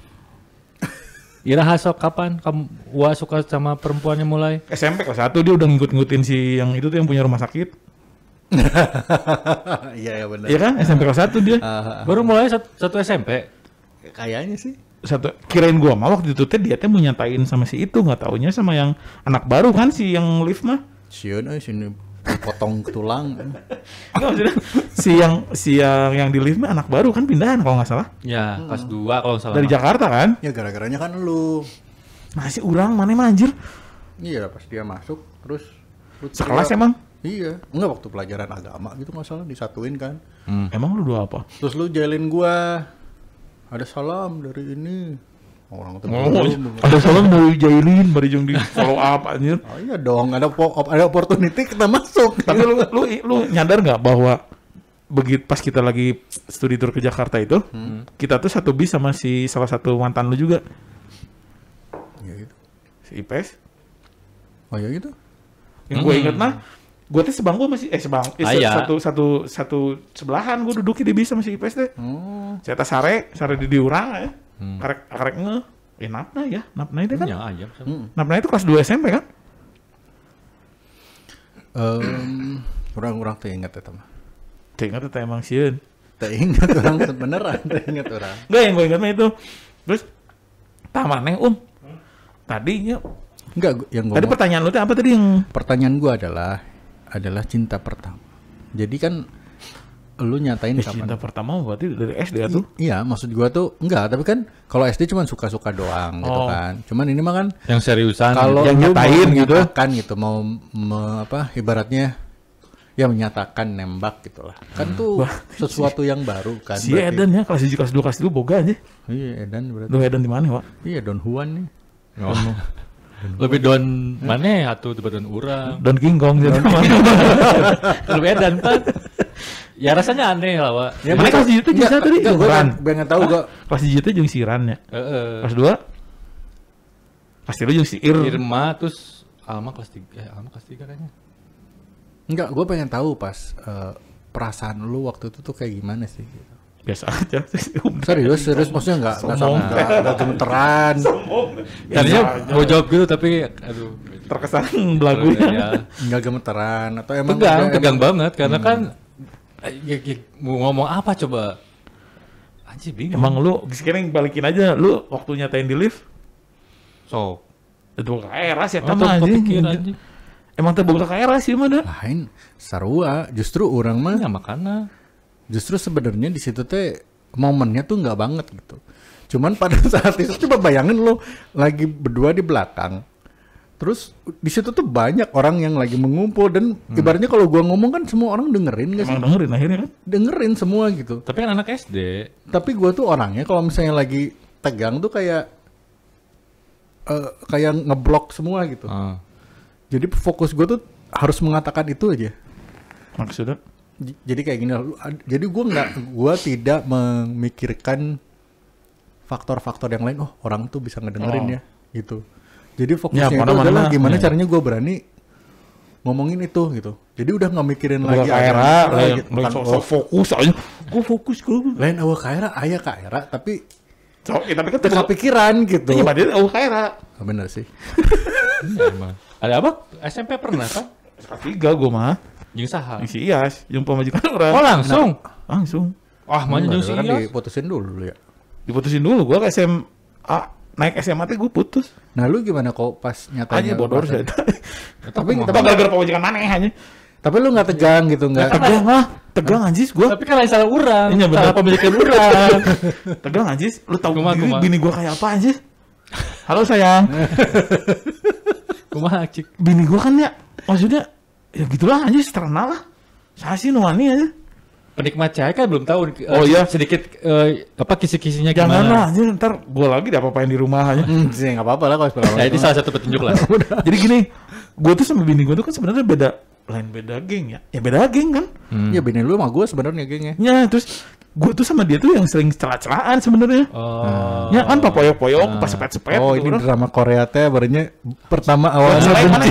Iraha sok kapan kamu suka sama perempuannya mulai? SMP kelas 1 dia udah ngikut-ngikutin si yang itu tuh yang punya rumah sakit. Iya benar. Iya kan? SMP kelas 1 dia. Baru mulai satu SMP. Kayaknya sih. kirain gua mah waktu itu teh dia teh mau nyatain sama si itu, nggak taunya sama yang anak baru kan si yang lift mah. Sieun sini potong tulang. Nggak, maksudnya si yang di lift mah anak baru kan, pindahan kalau nggak salah Ya, kelas 2 kalau nggak salah. dari Jakarta kan. Ya gara-garanya kan lu. Masih urang mana mah anjir. Iya pas dia masuk terus lu Sekelas teriak. emang. Iya, enggak waktu pelajaran agama gitu nggak salah disatuin kan. Emang lu dua apa? Terus lu jailin gua. Ada salam dari ini. Orang itu Ada salam dari Jailin, bari jeung di follow up anjir. Oh iya dong, ada opportunity kita masuk. Tapi lu nyadar nggak bahwa begitu pas kita lagi studi tour ke Jakarta itu, kita tuh satu bis sama si salah satu mantan lu juga, Ya gitu. si Ipes. Oh ya gitu. Yang gue inget mah, gue tuh sebangku masih Aya. satu sebelahan gue duduknya di bis sama si Ipes deh. Oh. Saya tas sare di diurang ya. Karek nge. Napna itu kan. Ya, ayam. Napna itu kelas 2 SMP kan? Kurang teringat ya teman. Ingat itu emang sieun. Teringat orang beneran, teringat orang. Enggak, yang gue ingat mah itu. Terus tamannya tadinya Enggak, yang gua tadi mau- pertanyaan lu tuh apa tadi yang pertanyaan gua adalah cinta pertama. Jadi kan lu nyatain kapan? cinta pertama berarti dari SD ya tuh? Iya, maksud gua tuh enggak, tapi kan kalau SD cuma suka-suka doang gitu Oh. kan. Cuman ini mah kan Yang seriusan. kalau yang lu nyatain mau gitu. menyatakan gitu, mau ibaratnya ya menyatakan nembak gitulah. Kan tuh sesuatu yang baru kan. Si berarti. Edan ya kelas 1 kelas 2 kelas 3 boga aja. Iya, Edan berarti. Lu Edan di mana, Wak? Iya, Don Juan nih. Oh. Lebih don mana atuh tiba don urang. Don King Kong gitu. Lebih edan kan. Ya rasanya aneh lah, Wak. Ya, Mana kelas 1 jeung tadi? Enggak, gua Siran. pengen tahu gua. Kelas 1 jeung Siran ya. Heeh. Kelas 2 kelas 3 jeung si Irma terus Alma kelas 3. Alma kelas 3 kayaknya. Enggak, gua pengen tahu pas perasaan lu waktu itu tuh kayak gimana sih gitu. Biasa aja. Serius maksudnya enggak gemeteran. Tadinya mau jawab gitu tapi aduh. Terkesan belagu Ya. Enggak gemeteran atau emang Tegang banget karena kan mau ngomong apa coba? Anjir bingung. Emang lu sekarang balikin aja lu waktu nyatain di lift. So, Itu kaera sih atau mah kepikir anjing. anjing. Emang teh boga kaera sih mah dah. lain sarua, justru orang mah Ya makanya. justru sebenarnya di situ teh momennya tuh nggak banget gitu. Cuman pada saat itu coba bayangin lo lagi berdua di belakang. Terus di situ tuh banyak orang yang lagi mengumpul dan ibaratnya kalau gua ngomong kan semua orang dengerin gak sih? Emang dengerin akhirnya kan. Dengerin semua gitu. Tapi kan anak SD. Tapi gua tuh orangnya kalau misalnya lagi tegang tuh kayak ngeblok semua gitu. Ah. Jadi fokus gua tuh harus mengatakan itu aja. Maksudnya Jadi kayak gini, jadi gua tidak memikirkan faktor-faktor yang lain. Oh, orang tuh bisa ngedengerin ya, gitu. Jadi fokusnya itu mana-mana. adalah gimana Ya. caranya gua berani ngomongin itu gitu. Jadi udah nggak mikirin boga lagi kaera, gitu. Bukan, sok fokus aja. Gua fokus gua. lain awal kaera, ayah kaera, tapi Tapi kan teka pikiran gitu. Iya, berarti kaera. Oh, bener sih. Ya, emang. Ada apa? SMP pernah kan? Kelas 3 gua mah. Jeung saha? Si Iyas, yang pemajikan orang. Oh, langsung. Langsung. Wah, mana jeung si Kan Iyas? diputusin dulu ya. Diputusin dulu gua ke SMA. Naik SMA teh gua putus. Nah, lu gimana kok pas nyatanya? Aja bodor pas- saya. Tapi Tapi gara-gara pemajikan maneh aja. Tapi lu nggak tegang gitu, nggak? Tegang ah, tegang anjis gua. Tapi kan lain salah urang. Iya, bener. Salah pemilikan urang. Tegang anjis. Lu tahu Kumaha? bini gua kayak apa anjis? Halo sayang. Kumaha cik? Bini gua kan ya maksudnya ya gitulah anjis, terkenal lah. Saya sih nuani aja. Penikmat cahaya kan belum tahu. Oh, iya. Sedikit apa kisi-kisinya Jangan lah gimana. anjir, ntar gua lagi diapa-apain di rumah aja. Sih nggak apa-apa lah kalau sepeda Nah, ini salah satu petunjuk lah. Jadi gini, gua tuh sama bini gua tuh kan sebenarnya beda geng ya. Ya beda geng kan. Ya bini lu sama gue sebenarnya gengnya. Ya terus gua tuh sama dia tuh yang sering celah-celahan sebenarnya. Oh. Ya kan papoyok-poyok, pas sepet-sepet Oh, gitu ini kan. drama Korea teh barunya pertama awalnya Selain mana?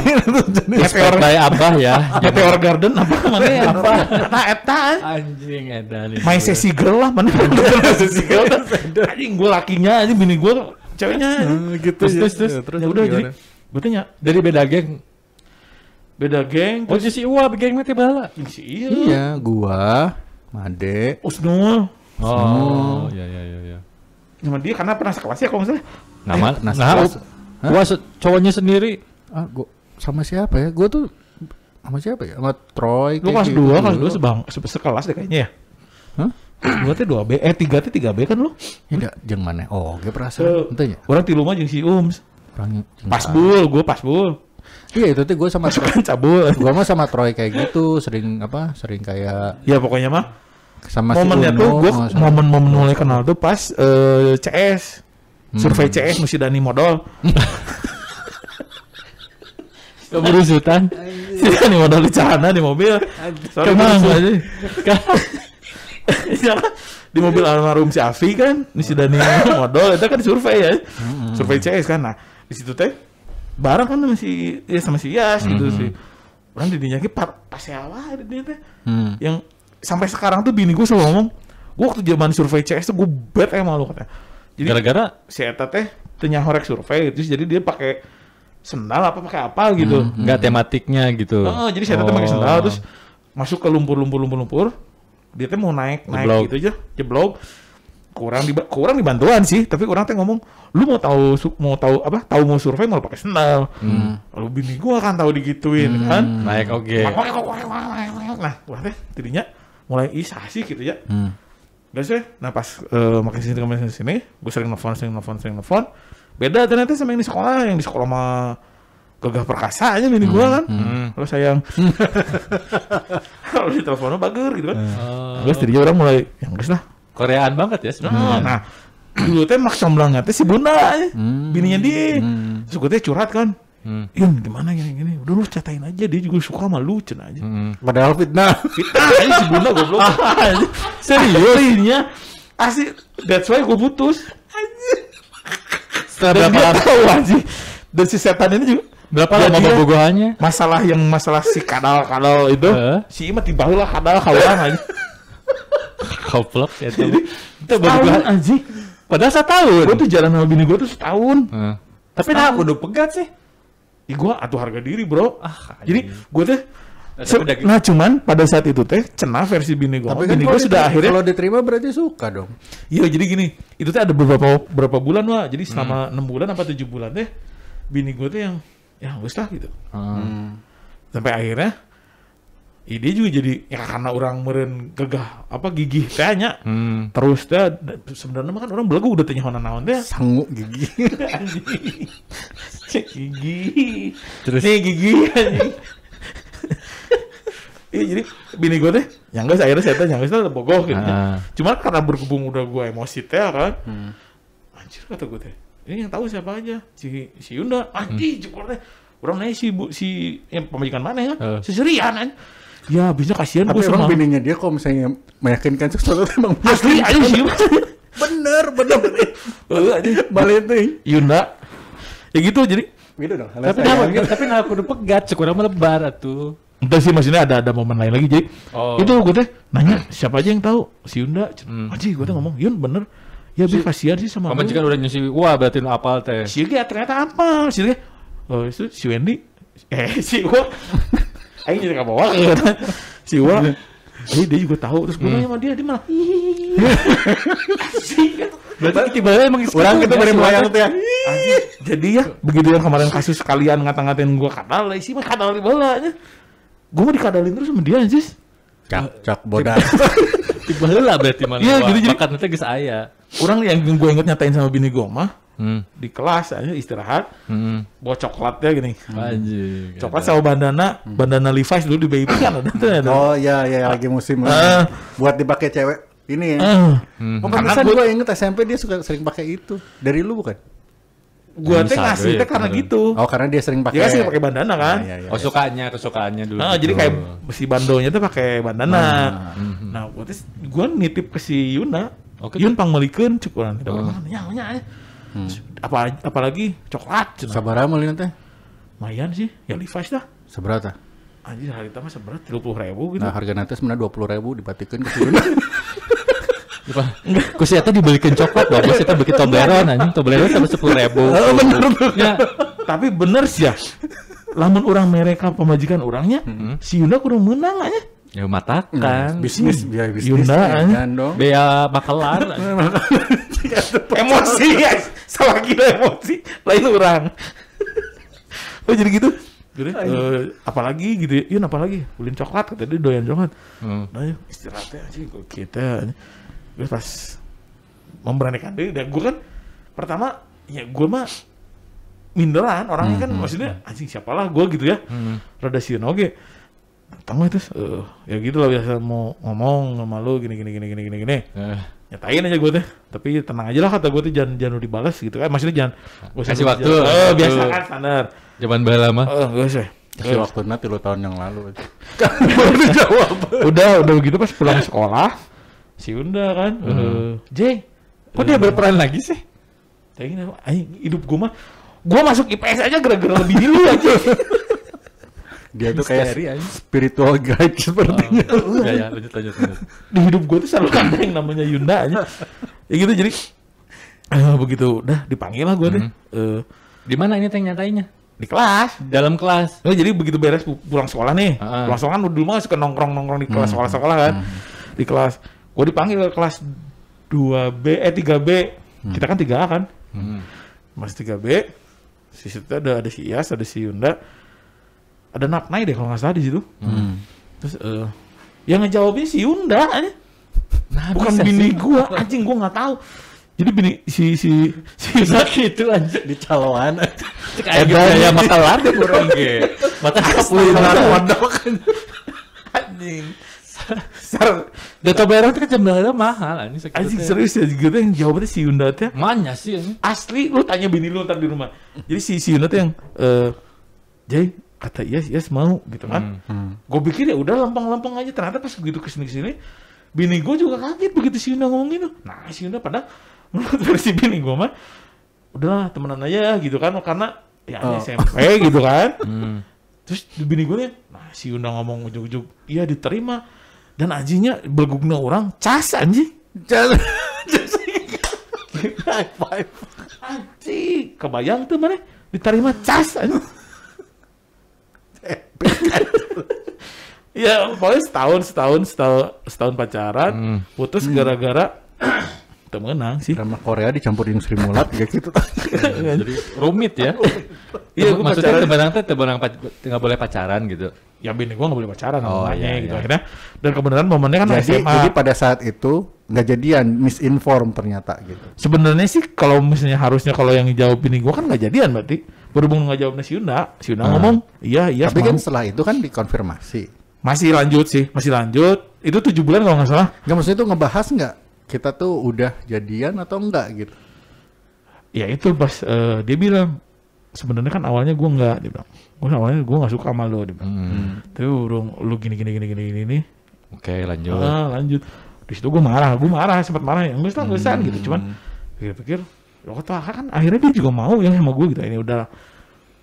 Respect by Abah ya. Meteor Garden apa mana ya? Apa? Nah, eta Anjing edan. My Sexy Girl lah, mana My Sexy Girl dah. Anjing gue lakinya, anjing bini gue ceweknya. gitu Terus. Ya udah jadi gue tanya Dari beda geng. beda geng Oh, terus si Uwa geng mah teh bala. si iya Iya, gua, Made, Usnul Oh, iya. sama dia karena pernah sekelas ya kalau misalnya. Gua cowoknya sendiri. Ah, gua sama siapa ya? Gua tuh sama siapa ya? Sama Troy. Lu kelas 2 sekelas deh kayaknya ya. Hah? 2 teh 2B, 3 teh 3B kan lu? Ya jeung mana? Oh, ge perasaan. Henteu nya. Orang tilu mah jeung si Ums. Pasbul, gua pasbul. Iya, itu tuh gua sama Pasukan cabul. gua mah sama Troy kayak gitu, sering kayak Ya pokoknya mah sama momennya si tuh Uno. gua momen mulai kenal tuh pas CS. Survei CS mesti Dani modal. Keberusutan. Si Dani modal di celana di mobil. Kemana aja? Di mobil almarhum si Afi kan, si Dani modal itu kan survei ya. Survei CS kan. Nah, di situ teh bareng kan sama si Yas gitu sih. Orang didinya ki pas awal dia teh. Yang sampai sekarang tuh bini gue selalu ngomong, gue waktu zaman survei CS tuh gue bet sama lu katanya. Jadi gara-gara si eta teh tanya horek survei terus jadi dia pakai sendal apa pakai apa gitu. nggak tematiknya gitu. Jadi si eta teh pakai sendal terus masuk ke lumpur. Dia teh mau naik gitu aja, jeblok. Kurang dibantuan sih, tapi orang teh ngomong, lu mau tahu mau survei mau pakai sendal. Lalu bini gua kan tahu digituin kan. Naik oke. Nah, wah teh tidinya mulai sih gitu ya. Gak sih. Nah pas makin sini, gue sering nelfon. Beda ternyata sama yang di sekolah mah Gagah Perkasa aja bini gua kan. Kalau sayang. Kalau di teleponnya bager gitu kan. Terus tidinya orang mulai, yang guys lah. Koreaan banget ya sebenarnya. Nah, dulu teh mak comblangnya teh si Bunda bininya dia. Terus gue teh curhat kan. Yun gimana gini. Udah lu catain aja, dia juga suka sama lu cenah aja. Padahal fitnah Aja si Bunda goblok. Seriusnya asli that's why gue putus. Setelah berapa lama? Tahu aja. Dan si setan ini juga Berapa lama bobogohannya? Masalah si kadal itu. Si Ima tiba lah kadal kawan aja. Goblok ya itu. Itu bobogohan aja. Padahal 1 tahun. Gue tuh jalan sama bini gue tuh setahun. Tapi nah aku udah pegat sih. Ih gue atuh harga diri bro. Jadi gue teh gitu. nah cuman pada saat itu teh cenah versi bini gue. Tapi bini gue sudah akhirnya kalau diterima berarti suka dong. Iya jadi gini, itu teh ada beberapa bulan wah. Jadi selama 6 bulan apa 7 bulan teh bini gue tuh yang ya wes lah gitu. Sampai akhirnya dia juga jadi ya karena orang meren gagah gigih tanya. Terus teh sebenarnya kan orang belagu udah tanya naon teh Sanggup gigi. Gigi. Terus nih gigi anjing. Iya jadi bini gue teh yang guys akhirnya saya tanya guys bogoh gitu. Cuma karena berhubung udah gue emosi teh kan. Anjir kata gue teh. Ini yang tahu siapa aja si Yunda. Anjing cukur teh. Orang nanya si yang pemajikan mana ya? Si Sirian kan. Ya bisa kasihan gue sama. Tapi bininya dia kalau misalnya meyakinkan sesuatu emang asli aja sih. Bener. Balik itu. Yunda. Ya gitu jadi. Gitu dong. Tapi aku udah pegat, sekurang melebar atuh. Entah sih maksudnya ada momen lain lagi jadi. Itu gue teh nanya siapa aja yang tahu si Yunda. Anjing gue teh ngomong, "Yun bener." Ya bisa kasihan sih sama pemajikan udah nyusi. Wah, berarti lu apal teh. Si Ge ternyata apa? Si Ge. Oh, itu si Wendy. Si gua. Aing jadi enggak bawa kan. Si gua. Dia juga tahu terus gue nanya sama dia malah. Berarti tiba-tiba emang orang kita beri melayang teh. Jadi ya begitu yang kemarin kasus kalian ngata-ngatain gua kadal, sih mah kadal di balanya. Gua mau dikadalin terus sama dia anjis. Cak bodas. Tiba heula berarti mana. Iya gitu jadi. Makan teh geus aya. Orang yang gue inget nyatain sama bini gue mah di kelas aja istirahat bawa coklatnya gini. Anjing. Coklat sama bandana Levi's dulu di baby kan ada tuh. Oh iya lagi musim buat dipakai cewek ini ya. Pantesan gue inget SMP dia suka sering pakai itu. Dari lu bukan? Gue teh ngasih teh karena gitu. Oh karena dia sering pakai. Dia sering pakai bandana kan. Oh kesukaannya dulu. Jadi kayak si bandonya tuh pakai bandana. Nah gue nitip ke si Yuna. Yun pangmelikeun cukuran tidak pernah nanya. Apalagi coklat. Sabaraha meulina teh? Lumayan sih, ya Levi's dah. Seberapa? Anjir hari itu mah seberat 30.000 gitu. Nah harga nanti sebenarnya 20.000 dipatikeun ke Yun. Ku si eta dibelikeun coklat, bagus eta beuki Toblerone anjing, Toblerone sama 10.000. Bener. Ya, tapi bener sih ya. Lamun orang mereka pemajikan orangnya, si Yunda kudu menang aja. Ya matakan. Bisnis biaya bisnis. Yunda, kan dong. Bea bakalan. Emosi ya, salah gila emosi, lain orang. Oh jadi gitu. Jadi apalagi gitu ya, Yun apalagi, ulin coklat kata dia doyan coklat. Nah yuk istirahatnya aja kita. Terus pas memberanikan diri, dan gue kan pertama ya gue mah minderan orangnya kan, maksudnya anjing siapalah gue gitu ya. Rada sieun oge. Tanggung terus ya gitu lah biasa mau ngomong sama lu gini. Nyatain aja gue teh, tapi tenang aja lah kata gue tuh jangan dibalas gitu kan, maksudnya jangan Kasih waktu. biasa kan standar. Zaman baheula mah. Gak usah. Kasih waktu nanti 3 tahun yang lalu. Udah begitu pas pulang sekolah si Unda kan, J, Kok dia berperan lagi sih? kayak gini, hidup gue mah, gue masuk IPS aja gara-gara lebih dulu aja. Dia tuh kayak spiritual guide sepertinya. Ya, lanjut. Di hidup gue tuh selalu ada yang namanya Yunda aja. Ya gitu jadi begitu udah dipanggil lah gue deh. Di mana ini teh nyatainnya? Di kelas. Dalam kelas. Nah, jadi begitu beres pulang sekolah nih. Pulang sekolah kan dulu mah suka nongkrong di kelas sekolah kan. Di kelas. Gue dipanggil ke kelas 3B. Kita kan 3A kan. Masih 3B. Di situ ada si Iyas, ada si Yunda. Ada Napnai deh kalau nggak salah di situ. Terus yang ngejawabnya si Yunda aja. Nah, bukan bini gua, anjing gua nggak tahu. Jadi bini si Yunda gitu aja Di caloan. kayak gitu ya makalan deh kurang ge. Mata kan. Anjing. Data bayar itu kan jumlahnya mahal anjing. Anjing serius ya gitu yang jawabnya si Yunda teh. Mana sih ini? Asli lu tanya bini lu ntar di rumah. Jadi si Yunda teh yang Jay kata yes mau gitu kan. Gue pikir ya udah lempeng-lempeng aja, ternyata pas begitu kesini bini gue juga kaget begitu si Yunda ngomong gitu. Nah si Yunda pada menurut versi bini gue mah udahlah temenan aja gitu kan, karena ya SMP gitu kan. Terus bini gue nih, nah si Yunda ngomong ujuk-ujuk iya diterima, dan anjingnya belgugna orang cas anjing. High five. Anjing kebayang tuh mana diterima cas anjing. Ya pokoknya setahun pacaran, putus gara-gara temenang sih. Drama Korea dicampurin Sri Mulat kayak gitu. Jadi rumit ya. Iya, maksudnya tebenang nggak boleh pacaran gitu. Ya bini gue nggak boleh pacaran namanya iya, gitu iya. akhirnya. Dan kebenaran momennya kan SMA. Jadi pada saat itu nggak jadian, misinform ternyata gitu. Sebenarnya sih kalau misalnya harusnya kalau yang jawab bini gue kan nggak jadian berarti. Berhubung nggak jawabnya si Yunda ngomong iya Tapi kan mau. setelah itu kan dikonfirmasi. Masih lanjut. Itu 7 bulan kalau nggak salah. Nggak, maksudnya itu ngebahas nggak kita tuh udah jadian atau enggak gitu. Ya itu pas dia bilang sebenarnya kan awalnya gue nggak, dia bilang awalnya gue nggak suka sama lo, dia bilang. Tapi lu gini. Oke, lanjut. Lanjut. Di situ gue marah, sempat marah ya, ngesan gitu. Cuman pikir lo kata kan akhirnya dia juga mau yang sama gue gitu. Ini udah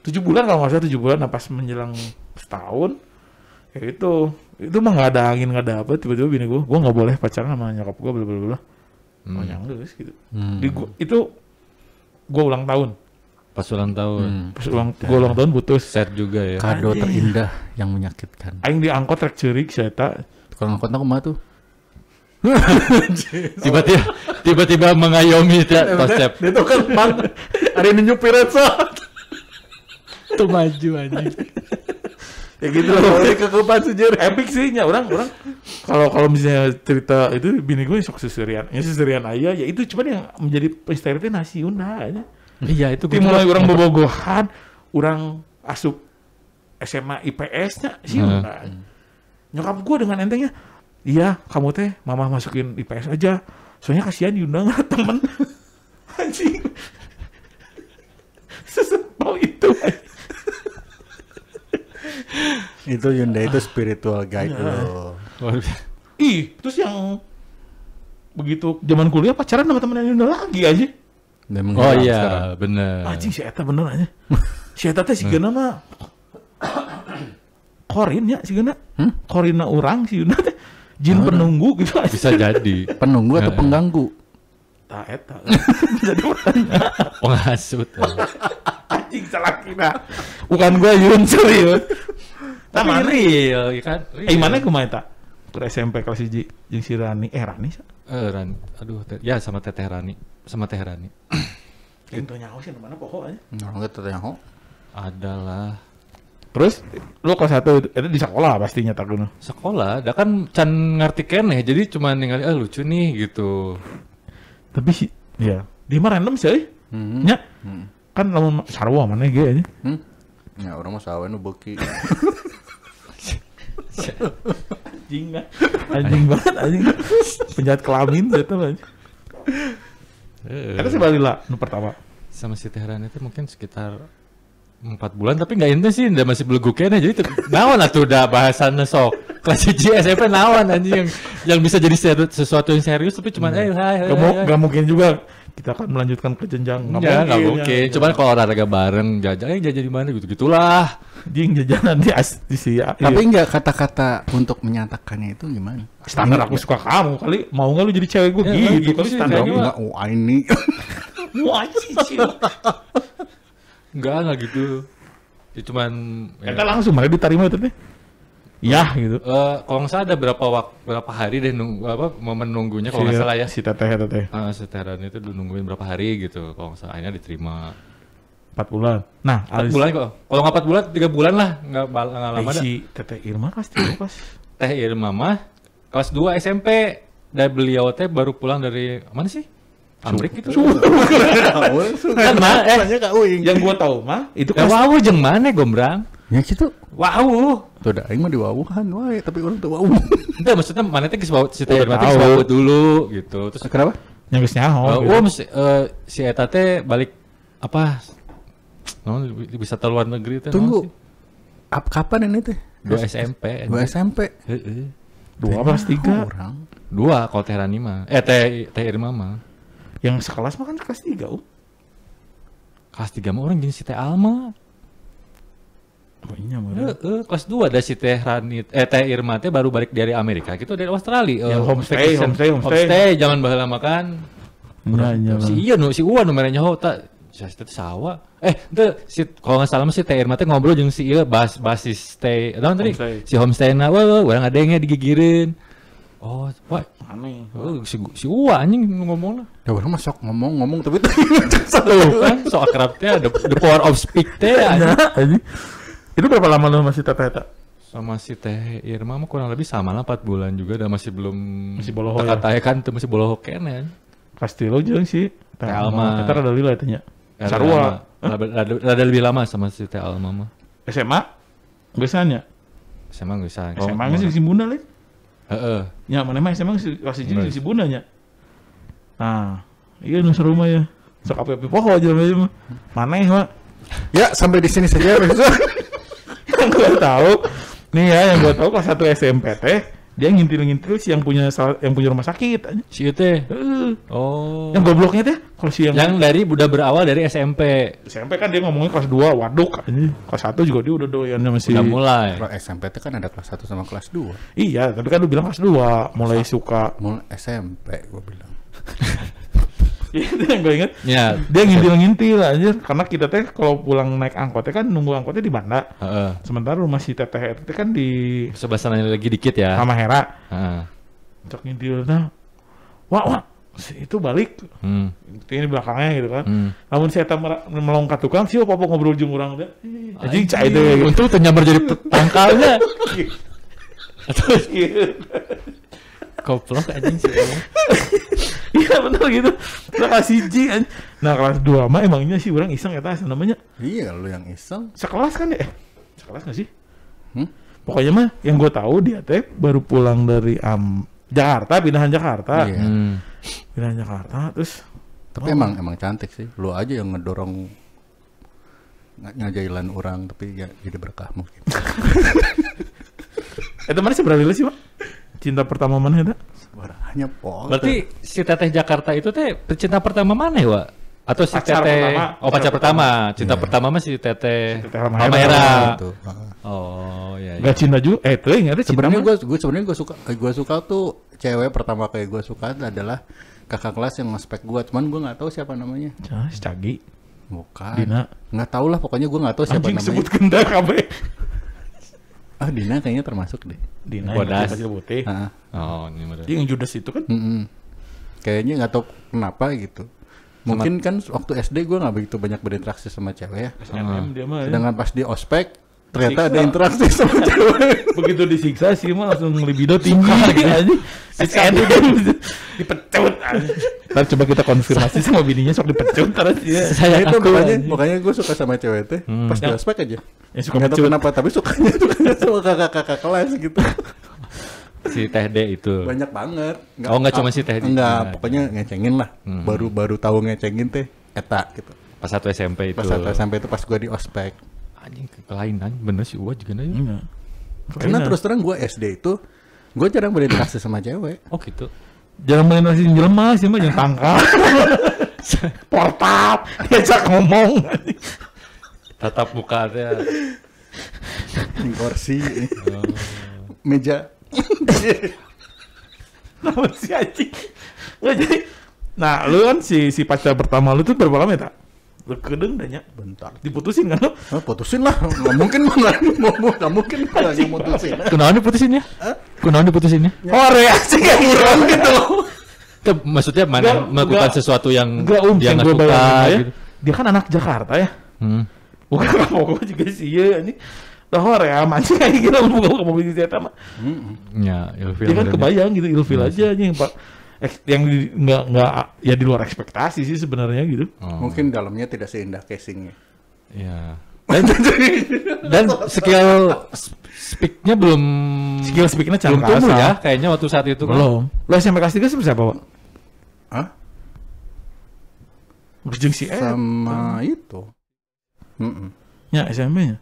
7 bulan kalau nggak salah 7 bulan. Nah pas menjelang setahun kayak itu mah nggak ada angin nggak ada apa, tiba-tiba bini gue nggak boleh pacaran sama nyokap gue bla. Oh yang lulus gitu. Itu gue ulang tahun. Pas ulang tahun. Gue ulang tahun putus. Set juga ya. Kado terindah yang menyakitkan. Aing diangkot rek ceurik saya tak. Tukang angkot aku mah tuh. Tiba-tiba mengayomi konsep. Dia tuh kan hari ini nyupir Tuh maju aja. Ya gitu loh. Kekepan sejur. Epic sih nya orang kalau misalnya cerita itu bini gue sok seserian ayah ya itu cuman yang menjadi misteri nasi Yunda aja. Iya itu gue mulai orang bobogohan, orang asup SMA IPS-nya sih Yunda. Nyokap gue dengan entengnya, iya kamu teh mama masukin IPS aja, soalnya kasihan Yunda nggak temen. Anjing. Sesepau itu. Itu Yunda itu spiritual guide loh. Terus yang begitu zaman kuliah pacaran sama temen Yunda lagi aja. Oh iya, bener. Anjing si Eta bener aja. Si Eta teh si Gana mah Korin ya si Gana. Korina orang si Yunda teh jin penunggu gitu aja. Bisa jadi. Penunggu atau pengganggu? Tak Eta. Jadi Penghasut. anjing salah kira. Bukan gua Yun serius. Tapi real, ya kan? Mana kumaha eta? ke SMP kelas 1 jeung si Rani. Rani sa? Rani. Aduh, ya sama Teteh Rani. Sama Teh Rani. Itu nyaho sih mana pokoknya. Enggak teteh Adalah Terus lu kelas 1 itu di sekolah pastinya takuna. sekolah, dah kan can ngerti keneh, jadi cuma ningali lucu nih gitu. Tapi sih ya, dia mah random sih. Nya. Kan lamun sarua mana ge aja. Ya orang mah sawe nu beuki. Anjing banget anjing. Penjahat kelamin gitu aja. Itu sih balila nu pertama. Sama si Teh Rani itu mungkin sekitar 4 bulan, tapi nggak intens sih, udah masih belegu kene, jadi nawan atuh udah bahasannya sok kelas 1 SMP nawan anjing yang bisa jadi sesuatu yang serius, tapi cuman hai. Gak mungkin juga kita akan melanjutkan ke jenjang. Nggak mungkin. Cuman kalau olahraga bareng jajan di mana gitu-gitulah. Jing jajanan di si. Tapi enggak kata-kata untuk menyatakannya itu gimana? Standar aku suka kamu kali, mau nggak lu jadi cewek gue gitu kali standar. Enggak, ini. Wah sih. Enggak gitu. Ya cuman Kita langsung malah diterima itu teh. Ya gitu. Kalau nggak salah ada berapa hari deh momen nunggunya kalau nggak salah ya. Si teteh. Si Teh Rani itu nungguin berapa hari gitu. Kalau nggak salah akhirnya diterima 4 bulan. Nah, 4 bulan kok. Kalau nggak 4 bulan 3 bulan lah, nggak lama dah. Si teteh Irma pasti pas. Teh Irma mah kelas 2 SMP. Dan beliau teh baru pulang dari mana sih? Amrik gitu. Kan mah yang gua tahu mah itu kan wow jeung mana Gombrang? Ya gitu. Wow. Tuh dah aing mah diwawuhan wae, tapi orang tuh wow. Enggak, maksudnya mana teh geus si Teh Irma teh geus dulu gitu. Terus Kenapa? yang geus nyaho. Si eta teh balik apa? Bisa ke luar negeri teh. Tunggu. Kapan ini teh? 2 SMP. 2 SMP. Heeh. 2 plus 3. Orang. 2 kalau Teh Rani mah. Teh Irma mah. Yang sekelas mah kan kelas 3, Kelas 3 mah orang jeung si Teh Alma. Oh iya mah. Kelas 2 ada si Teh Rani, Teh Irma teh baru balik dari Amerika gitu, dari Australia. Yang homestay Zaman baheula mah kan. Iya. Si Uwan nu mere nyaho ta. Teh sawa. Kalau nggak salah mah si Teh Irma teh ngobrol jeung si ieu basis stay. Naon tadi? Si homestay-na urang adengnya digigireun. Oh, wah, aneh. Si Uwa anjing ngomongna. Ya orang mah sok ngomong tapi kan so akrabnya the power of speak teh anjing. Itu berapa lama lu masih teteh eta? Sama si Teh Irma mah kurang lebih sama lah 4 bulan juga, dan masih boloho ya. Katanya kan itu masih boloho kene. Pasti lo jeung si Teh Alma. Eta rada lila tanya. Sarua. Rada lebih lama sama si Teh Alma mah. SMA? Biasanya. SMA geus bisa. SMA geus si Bunda lain. Heeh. Ya mana mah SMA geus si Bunda nya. Nah, iya nu seru mah ya. Sok api-api poho aja mah. Maneh mah. Ya, sampai di sini saja. Yang gue tahu nih ya, yang gue tahu kelas 1 SMP teh dia ngintil si yang punya rumah sakit. Si teh. Oh. Yang gobloknya teh kalau si yang dari udah berawal dari SMP. SMP kan dia ngomongnya kelas 2 waduk anjing. Kelas 1 juga dia udah doyannya masih. Udah mulai. Kalau SMP itu kan ada kelas 1 sama kelas 2. Iya, tapi kan lu bilang kelas 2 mulai suka. Mulai SMP gue bilang. Itu yang gue inget. Ya. Dia ngintil anjir, karena kita teh kalau pulang naik angkotnya kan nunggu angkotnya di Banda. Sementara rumah si teteh itu kan di sebelah sana lagi dikit ya. Sama Hera. Cok ngintil nah. Wah, itu balik. Ini belakangnya gitu kan. Namun saya melongkat tukang sih apa ngobrol jeung urang teh. Anjing cai teh. Untung ternyamar jadi pangkalnya. Koplok anjing sih. Iya bener gitu. Kelas 1 nah kelas 2 mah emangnya sih orang iseng eta namanya. Iya lu yang iseng. Sekelas kan ya? Sekelas gak sih? Pokoknya mah yang gue tahu dia teh baru pulang dari Jakarta, pindahan Jakarta. Iya. Pindahan Jakarta terus. Tapi emang cantik sih. Lu aja yang ngedorong ngajailan orang, tapi ya jadi berkah mungkin. Itu mana sih beralih sih, Pak? Cinta pertama mana itu? Suaranya pol. Berarti si Teteh Jakarta itu teh cinta pertama mana ya, Wak? Atau si pacar Teteh pertama. Pacar pertama. Cinta pertama mah si Teteh Halmahera. Oh, iya. Gak cinta juga. Itu enggak ada cinta. Sebenarnya gue suka tuh cewek pertama kayak gue suka adalah kakak kelas yang nge-spek gue. Cuman gue enggak tahu siapa namanya. Si Cagi. Bukan. Dina. Enggak tahu lah, pokoknya gue enggak tahu siapa namanya. Sebut gendak kabeh. Dina kayaknya termasuk deh. Dina Bodas. yang kecil putih. Ah, Oh, ini bener. Yang Judas itu kan. kayaknya nggak tahu kenapa gitu. Mungkin kan waktu SD gue nggak begitu banyak berinteraksi sama cewek ya. SNM dia mah. Sedangkan pas di ospek ternyata Siksa. ada interaksi sama cewek. Begitu disiksa sih mah langsung libido tinggi aja. Siksa dipecut aja. Ntar coba kita konfirmasi sama bininya sok dipecut terus dia. Saya Itu aku makanya gue suka sama cewek teh pas di ospek aja. Yang suka Nggak tahu pecut. kenapa tapi sukanya sama kakak-kakak kelas gitu. si Teh D itu. Banyak banget. Oh, nggak cuma si Teh D. Enggak, pokoknya ngecengin lah. Baru tahu ngecengin teh eta gitu. Pas satu SMP itu. Pas satu sampai itu pas gue di ospek. Anjing kelainan bener sih gua juga nanya. Enggak. Karena terus terang gue SD itu gue jarang berinteraksi sama cewek. Oh gitu. Jangan main nasi jelema sih mah jangan tangkal. Portap, diajak ngomong. Tatap muka teh. Di kursi, meja. Nama si anjing. Nggak jadi. Nah, lu kan si pacar pertama lu tuh berapa lama ya, tak? Lu kedeng danya. Bentar. Diputusin kan lu? Putusin lah. Nggak mungkin nggak mungkin kalau yang mutusin. Kunaon diputusin ya? Kunaon diputusin ya? Oh, reaksi kayak buron gitu. Maksudnya mana melakukan sesuatu yang dia nggak suka ya. gitu. Dia kan anak Jakarta ya. Bukan apa juga sih ya ini. Dah ya mancing kayak gitu buka mobil di mah. Ya, ilfil. Dia kan kebayang gitu ilfil aja yang Pak yang nggak ya di luar ekspektasi sih sebenarnya gitu. Mungkin dalamnya tidak seindah casingnya. Ya. Dan skill speaknya belum Speaknya belum tumbuh ya kayaknya waktu saat itu kan. Belum. Lo SMP kelas 3 sama siapa, Pak? Hah? Berjeng si Sama itu. Ya SMP-nya.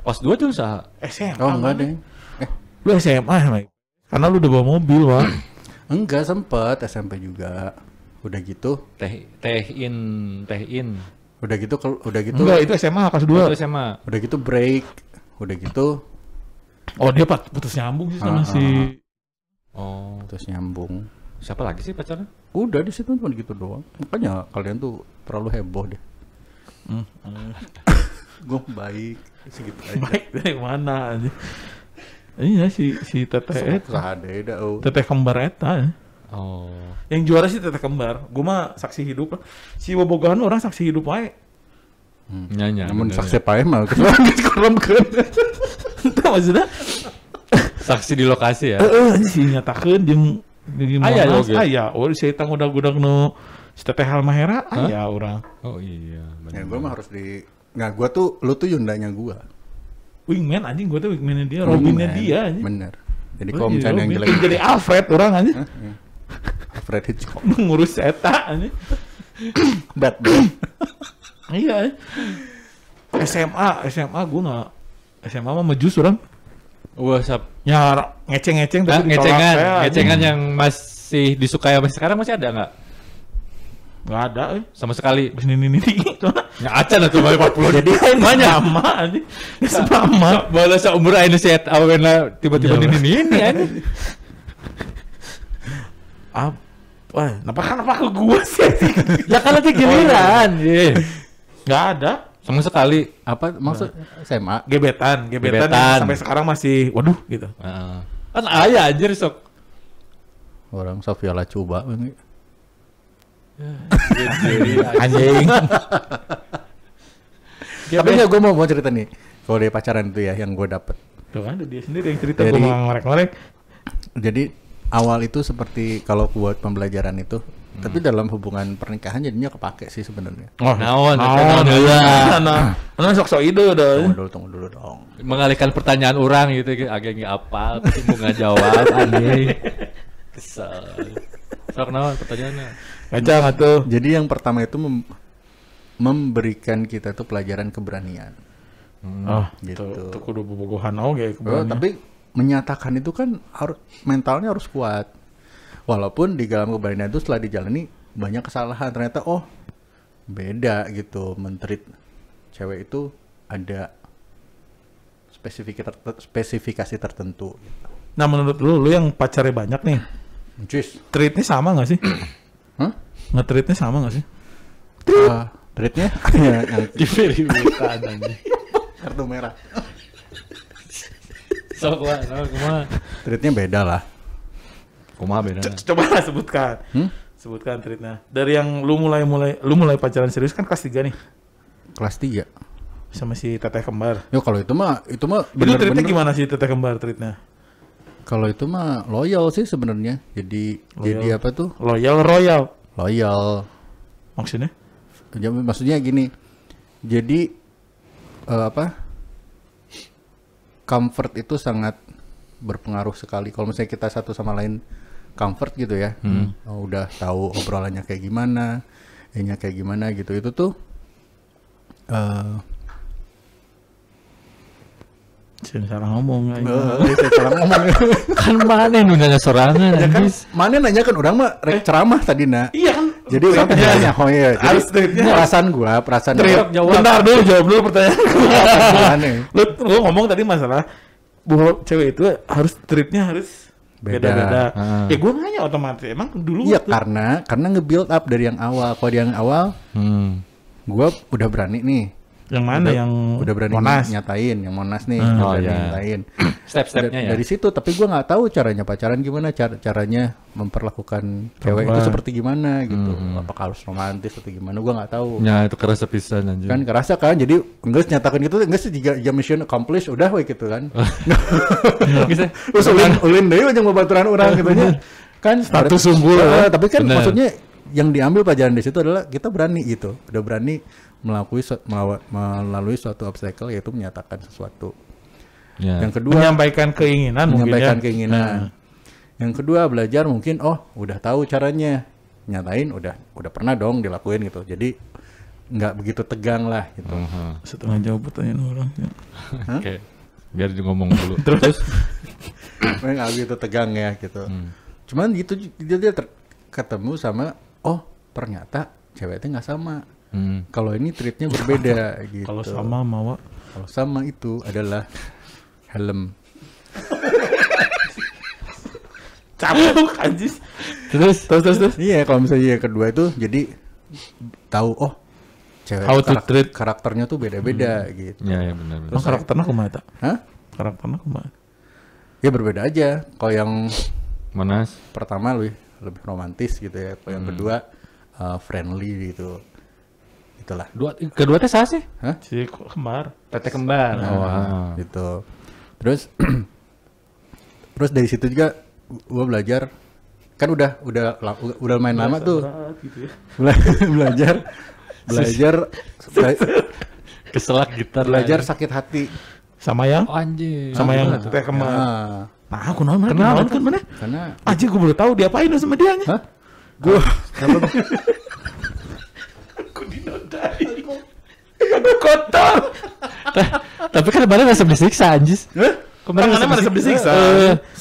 Pas 2 tuh usaha. SMA. Oh enggak deh. Lu SMA ya, Mike? Karena lu udah bawa mobil, Pak. Enggak sempet SMP juga. Udah gitu. Teh-in. Udah gitu Enggak, itu SMA kelas 2. Itu SMA. udah gitu break. Udah gitu Oh, dia putus nyambung sih sama si Oh, terus nyambung. siapa lagi sih pacarnya? Udah di situ cuma gitu doang. Makanya kalian tuh terlalu heboh deh. Gue baik segitu aja. baik dari mana aja. Iya si Teteh Sahade dah. Teteh kembar eta. Ya. Oh. Yang juara sih Teteh kembar. Gue mah saksi hidup lah. Si bobogohan orang saksi hidup wae. Nyanyi. Namun saksi pae mah kurang kan. Itu maksudnya Saksi di lokasi ya. si nyatakeun jeung Aya oge. Aya, si eta udah nu si Teteh Halmahera aya urang. Oh iya. Ya gue mah harus nggak gue tuh lu tuh Yundanya gue. Wingman anjing gue tuh wingman-nya dia, Robin-nya dia anjing. Bener. Jadi kalau misalnya yang jelek jadi Alfred orang anjing. Alfred Hitchcock. Ngurus eta anjing. Batman. Iya. SMA gue nggak SMA mah mejus orang. Wah, Ya ngeceng-ngeceng tapi ditolak saya, anjing. ngecengan yang masih disukai sampai sekarang masih ada nggak? Nggak ada Sama sekali. ini Ya acan atuh bae 40 jadi banyak sama anjing sama Bala seumur ayeuna si eta awena tiba-tiba Iya, ini anjing. apa kenapa ke gua sih Ya kan nanti giliran. nggak ada Sama sekali. Apa maksud SMA? gebetan Gebetan. yang sampai sekarang masih waduh gitu Heeh. Kan aya anjir sok. Orang Sofia Lacuba. anjing Tapi ya gue mau cerita nih. Kalau dari pacaran itu ya yang gue dapet. tuh kan dia sendiri yang cerita Jadi- gua mau ngorek-ngorek Jadi awal itu seperti kalau buat pembelajaran itu. Tapi dalam hubungan pernikahan jadinya kepake sih sebenarnya. Naon nah sok-sok ide dah Tunggu dulu dong. mengalihkan pertanyaan orang gitu agak nggak apa tapi mau nggak jawab anjing. Kesel. Sok naon pertanyaannya? kacang atuh Jadi yang pertama itu memberikan kita tuh pelajaran keberanian. gitu Gitu. tuh kudu bobogohan oge Tapi menyatakan itu kan harus mentalnya harus kuat. Walaupun di dalam keberanian itu setelah dijalani banyak kesalahan, ternyata beda gitu mentreat cewek itu ada spesifikasi tertentu gitu. nah menurut lu yang pacarnya banyak nih Jus. treatnya sama nggak sih Hah? nge-treatnya sama nggak sih Treatnya yang Di verifikan anjing. kartu merah. Sok wah, kumaha. Treatnya beda lah. Kumaha beda. Coba lah sebutkan. Sebutkan treatnya. Dari yang lu mulai pacaran serius kan kelas 3 nih Kelas 3. sama si teteh kembar. Yo kalau itu mah Itu treatnya bener-bener. gimana sih teteh kembar treatnya? Kalau itu mah loyal sih sebenarnya. Jadi apa tuh? Loyal royal. Loyal. Maksudnya? Ya, maksudnya gini. Jadi comfort itu sangat berpengaruh sekali. Kalau misalnya kita satu sama lain comfort gitu ya, udah tahu obrolannya kayak gimana, nya kayak gimana gitu. Itu tuh Salah ngomong salah ngomong. Kan mana nu nanya sorangan Ya kan, anjis. mana nanya kan orang mah rek ceramah tadi nak. Iya kan? Jadi orang tanya, oh iya, jadi Harus treatnya. perasaan gua. Bentar dulu, jawab dulu pertanyaan. Gimana? Lu ngomong tadi masalah bahwa cewek itu harus treatnya harus Beda. beda-beda. Ah. Ya gue nanya otomatis emang dulu Iya waktu- karena nge-build up dari yang awal. Kalau dari yang awal, gua udah berani nih. yang mana yang Udah berani Monas? nyatain yang Monas nih, Oh, udah berani iya. nyatain. Step-stepnya ya. Dari situ, tapi gua nggak tahu caranya pacaran gimana, caranya memperlakukan cewek itu seperti gimana gitu. Apakah harus romantis atau gimana? Gua nggak tahu. Ya itu kerasa pisan anjing. Kan kerasa kan, jadi enggak nyatakan gitu, enggak sih jika mission accomplished udah we gitu kan. Bisa. Terus ulin deui jeung babaturan orang gitu nya. Kan Status unggul, tapi kan Bener. maksudnya yang diambil pelajaran di situ adalah kita berani gitu. Udah berani melalui suatu obstacle, yaitu menyatakan sesuatu. Ya. Yang kedua menyampaikan keinginan menyampaikan mungkin ya. keinginan. Yang kedua belajar mungkin udah tahu caranya. Nyatain udah pernah dong dilakuin gitu. Jadi nggak begitu tegang lah gitu. Setengah jawab pertanyaan orang ya. Oke. Biar dia ngomong dulu. Terus Nggak begitu tegang ya gitu. Cuman gitu dia ketemu sama ternyata ceweknya nggak sama. Kalau ini treatnya berbeda gitu. kalau sama mau Kalau sama itu adalah helm. capek anjis. Terus. Iya, kalau misalnya yang kedua itu jadi tahu cewek How to treat. karakternya tuh beda-beda gitu. Ya benar. Terus karakternya kumaha eta? Hah? Karakternya kumaha? Ya berbeda aja. Kalau yang Monas. pertama lebih romantis gitu ya. Kalau yang kedua friendly gitu. Itulah. Kedua teh saha sih? Hah? Si kembar. Teteh kembar. Gitu. Terus terus dari situ juga gua belajar kan udah main lama tuh. Berat gitu ya. belajar Keselak gitar. belajar sakit hati. Sama yang Anjing. sama yang Gimana tuh? teh kembar. Nah, Nah, aku naon Kenapa? kan mana? karena Anjir gue baru tahu diapain lu sama dia nya. hah? Gua Aku dinodai. Aku kotor. Tapi kan kemarin rasa disiksa anjis. Kemarin merasa disiksa.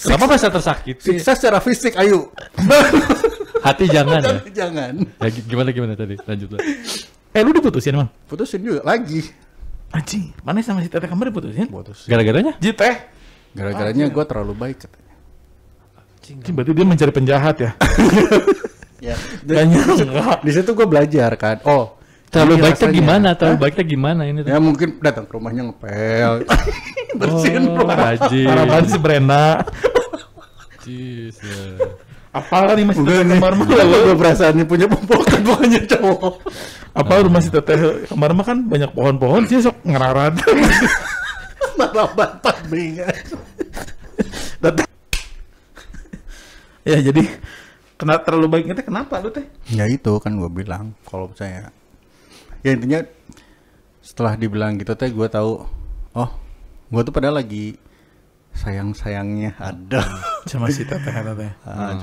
Kenapa merasa tersakiti? siksa secara fisik, ayo. Hati jangan ya. Jangan. Ya gimana tadi? Lanjut lah. Lu diputusin emang? Putusin juga lagi. Anjing, mana sama si teteh kembar diputusin? Putus. Gara-garanya? Ji teh. Gara-garanya gue terlalu baik katanya. Anjing, berarti dia mencari penjahat ya? Ya. Enggak. Di situ gue belajar kan. Terlalu ini baiknya rasanya. gimana? Terlalu Hah? baiknya gimana ini tuh? Ya mungkin datang ke rumahnya ngepel. Bersihin rumah. Anjing. Harapan si Brenda. Jis, ya. Apal nih masih teteh Bukan kembar mah? gue perasaannya punya pembokat bukannya cowok. Apa rumah si teteh kembar mah kan banyak pohon-pohon sih sok ngerarat. Malah bantat bingung. Ya jadi kena terlalu baiknya teh kenapa lu teh? Ya itu kan gue bilang kalau saya. Ya intinya setelah dibilang gitu teh gue tahu gue tuh padahal lagi sayang-sayangnya ada. Sama si teteh teh.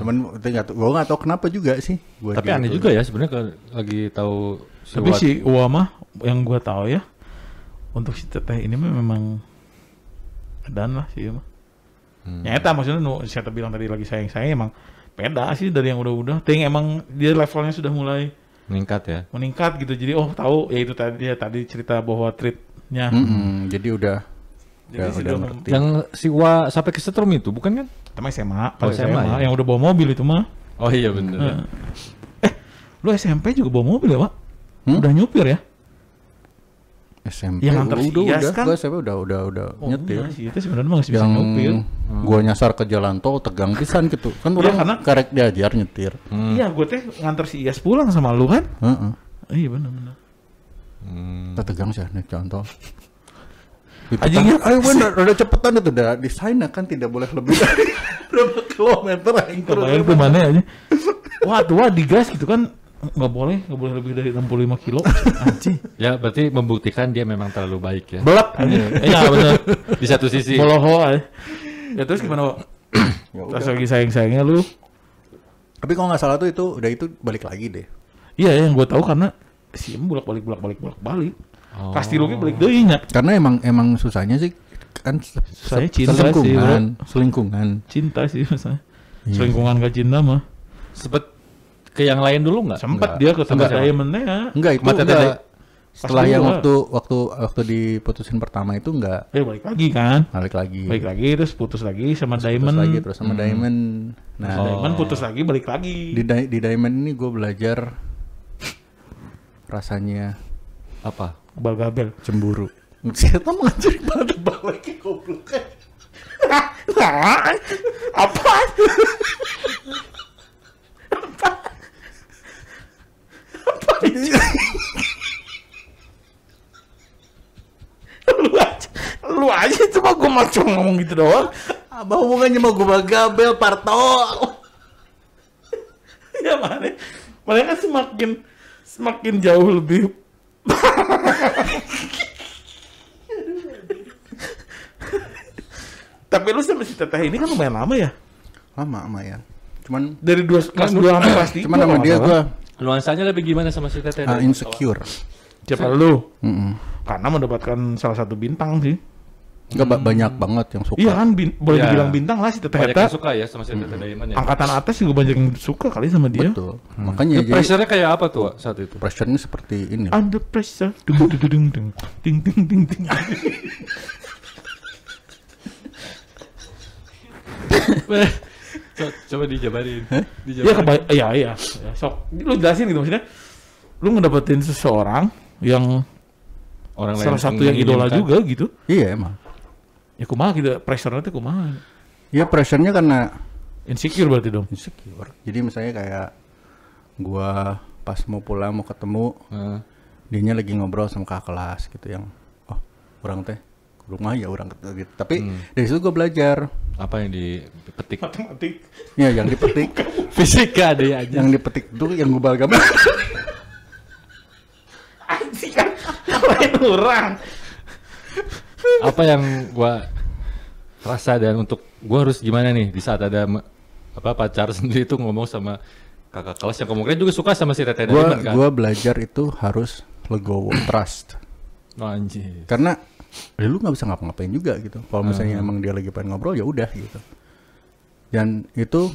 Cuman gue nggak tahu kenapa juga sih. Tapi aneh juga ya sebenarnya kalau lagi tahu Tapi si Uwa mah yang gua tahu ya untuk si teteh ini mah memang edan lah sih mah. Nyata maksudnya saya bilang tadi lagi sayang-sayang emang beda sih dari yang udah-udah. Ting emang dia levelnya sudah mulai meningkat ya. meningkat gitu. Jadi tahu ya itu tadi cerita bahwa treatnya. Jadi udah Jadi ngerti. Yang si Wa sampai ke setrum itu bukan kan? Teman SMA, Oh, SMA ya? yang udah bawa mobil itu mah. Oh iya bener. Lu SMP juga bawa mobil ya, Pak? Udah nyupir ya? SMP Yang nganter si Iyas kan? Gua SMP udah nyetir. Iya, itu sebenarnya masih bisa Yang nyopir. gua nyasar ke jalan tol tegang pisan gitu. Kan Iya, orang karena- karek diajar nyetir. Iya, gue teh nganter si Iyas pulang sama lu kan? Heeh. Iya benar. Kita tegang sih naik jalan tol. Itu Anjingnya kan, ayo bener, udah cepetan itu udah desainnya kan tidak boleh lebih dari berapa kilometer aing Kebayang tuh mana aja. Wah, digas gitu kan nggak boleh lebih dari 65 kilo. Anjing. Ya berarti membuktikan dia memang terlalu baik ya. Belak anjing. Iya benar. Di satu sisi. Boloho aja. Ya terus gimana, Wak? Ya Pas udah. lagi sayang-sayangnya lu. Tapi kalau nggak salah tuh itu balik lagi deh. Iya, yang gue tahu karena si Em bolak-balik. Oh. Pasti lu balik deui nya. Karena emang susahnya sih kan Saya cinta sih, selingkungan. Cinta sih maksudnya. Iya. Selingkungan gak cinta mah. Sempet ke yang lain dulu nggak? Sempat Enggak. dia ke tempat Enggak. Diamond ya. Enggak itu Mata enggak. tete. Setelah Pas yang dulu, waktu diputusin pertama itu enggak Balik lagi kan. balik lagi. Balik lagi terus putus lagi sama Putus Diamond. lagi terus sama Diamond. Nah, Diamond putus lagi balik lagi. di Diamond ini gue belajar rasanya Apa? Gabel cemburu. Siapa mau ngajarin banget balik goblok. Nah, apa? Lu aja cuma gue mau cuma ngomong gitu doang. Apa hubungannya sama gue Gabel Parto? Ya mana kan semakin jauh lebih. Tapi lu sama si Teteh ini kan lumayan lama ya? Lama ya. Cuman Dari kelas 2 sampai kelas 3. cuman sama dia gue Nuansanya lebih gimana sama si Teteh? insecure. Siapa lu? Mm-mm. Karena mendapatkan salah satu bintang sih. Enggak banyak banget yang suka. Iya kan, boleh Ya. dibilang bintang lah si Teteh Banyak Eta. yang suka ya sama si Teteh Diamond ya. Angkatan atas juga banyak yang suka kali sama dia. Betul. Makanya Itu pressure-nya kayak apa tuh Wak, saat itu? pressure-nya seperti ini. Under pressure. Dung dung dung dung. Ting ting ting ting. Coba dijabarin. Iya iya. Ya, sok. Lu jelasin gitu maksudnya. Lu ngedapetin seseorang yang Orang lain salah satu yang idola menginginkan. juga gitu. Iya emang. Ya kumaha gitu, pressure-nya tuh kumaha. Ya pressure-nya karena Insecure berarti dong. insecure. Jadi misalnya kayak gua pas mau pulang mau ketemu Heeh. dianya lagi ngobrol sama kakak kelas gitu yang orang teh rumah ya orang gitu. Tapi dari situ gua belajar. Apa yang dipetik? Matematik. Ya yang dipetik, Fisika ada ya aja. yang dipetik itu yang gua balgam. Anjing kan lain orang. Apa yang gua rasa dan untuk gua harus gimana nih di saat ada pacar sendiri tuh ngomong sama kakak kelas yang kemungkinan juga suka sama si Teteh Diamond kan? Gua belajar itu harus legowo, trust. Oh, anjir. Karena lu nggak bisa ngapa-ngapain juga gitu. Kalau misalnya emang dia lagi pengen ngobrol ya udah gitu. Dan itu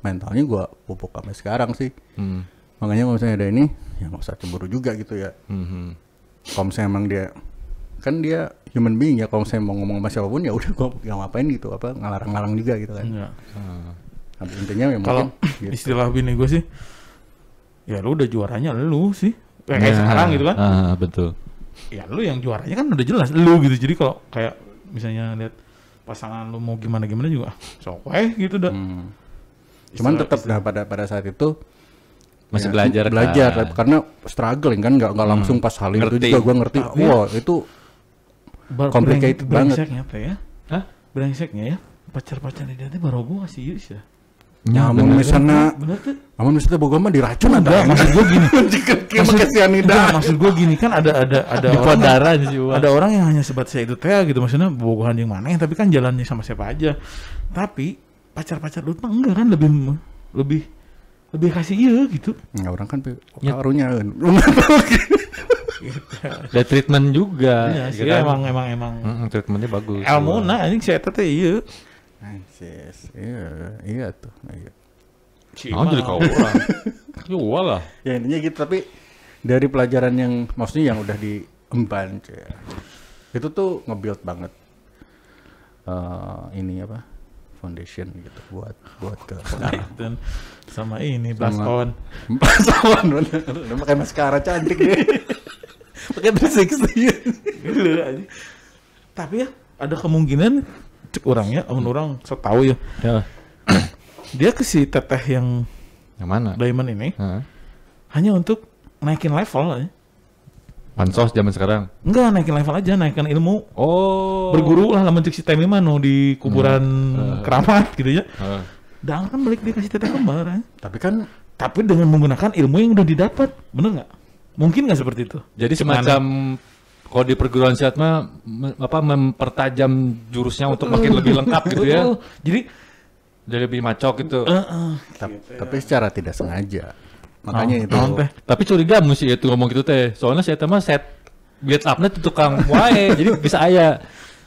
mentalnya gua pupuk sampai sekarang sih. Makanya kalau misalnya ada ini ya nggak usah cemburu juga gitu ya. Kalau misalnya emang dia kan dia human being ya, kalau misalnya mau ngomong sama siapapun ya udah gua nggak ngapain gitu, apa ngalarang-ngalarang juga gitu kan. Enggak. Nah, intinya ya Kalau mungkin gitu. istilah bini gue sih, ya lu udah juaranya lu sih. Kayak sekarang gitu kan. Betul. Ya lu yang juaranya kan udah jelas lu gitu. Jadi kalau kayak misalnya lihat pasangan lu mau gimana juga sok gitu dah. Cuman tetap nah, pada saat itu Masih ya, belajar kan? karena struggling kan nggak langsung pas hal itu Ngerti. juga gua ngerti. Tapi- Wah itu complicated banget. Brengseknya apa ya? Hah? Brengseknya ya. Pacar-pacarnya dia teh baru gua kasih yus ya. nyamun misalnya Bener tuh. namun misalnya boga mah diracun Enggak, maksud gua gini. pakai cyanida. Enggak, maksud gua gini kan ada orang Padaran sih Wak. ada orang yang hanya sebatas itu teh gitu, maksudnya bogohan yang mana tapi kan jalannya sama siapa aja. Tapi pacar-pacar lu mah enggak kan lebih kasih iya gitu. Nggak orang kan Ya. karunya. Ada treatment juga. Iya sih gitu kan? emang Treatmentnya bagus. ilmu nah anjing saya teh iya. Anjis, iya tuh. Iya. Mau jadi kau orang. Iya lah. Ya intinya gitu, tapi dari pelajaran yang maksudnya yang udah diemban cuy, itu tuh nge-build banget ini apa foundation gitu buat ke Dan sama ini blast Sama- on. Pasawan bener, udah pakai maskara cantik deh. Pakai 360. Gila aja. Tapi ya ada kemungkinan cek orangnya, orang setahu ya. Ya. Dia ke si teteh yang Yang mana? Diamond ini Hah? hanya untuk naikin level ya. Pansos zaman sekarang. Enggak naikin level aja, naikin ilmu. Oh. Berguru lah lamun cek si Temi mah nu di kuburan keramat gitu ya. Heeh. Dan kan balik dikasih teteh kembar ya. Tapi dengan menggunakan ilmu yang udah didapat. Bener nggak? Mungkin nggak seperti itu? Jadi semacam kalau di perguruan silat mah mempertajam jurusnya untuk makin lebih lengkap gitu ya. Betul. Jadi Lebih macok gitu. tapi secara tidak sengaja. Makanya itu. Tapi curiga mesti itu ngomong gitu teh. Soalnya saya mah set build up-nya tuh tukang wae. Jadi bisa aya.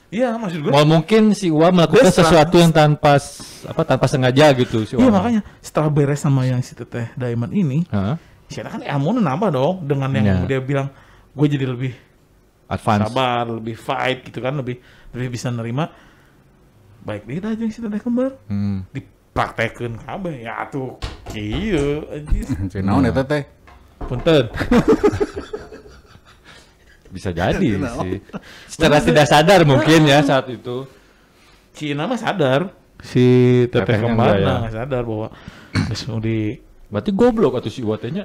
iya maksud gue. Mau mungkin si Uwa melakukan Dia sesuatu yang tanpa sengaja gitu si Uwa. Iya makanya setelah beres sama yang si teteh Diamond ini, Hah? siapa kan ilmu nambah dong dengan yang dia bilang gue jadi lebih Advance. sabar, lebih fight gitu kan, lebih bisa nerima. Baik dia aja si teteh kembar dipraktekeun kabeh ya tuh. Iya anjir. Naon eta teh? Punten. Bisa jadi sih. Secara tidak sadar mungkin ya saat itu. Cina mah sadar si teteh Tetehnya kembar enggak ya? nggak sadar bahwa geus mau di Berarti goblok atau si Uwa tehnya.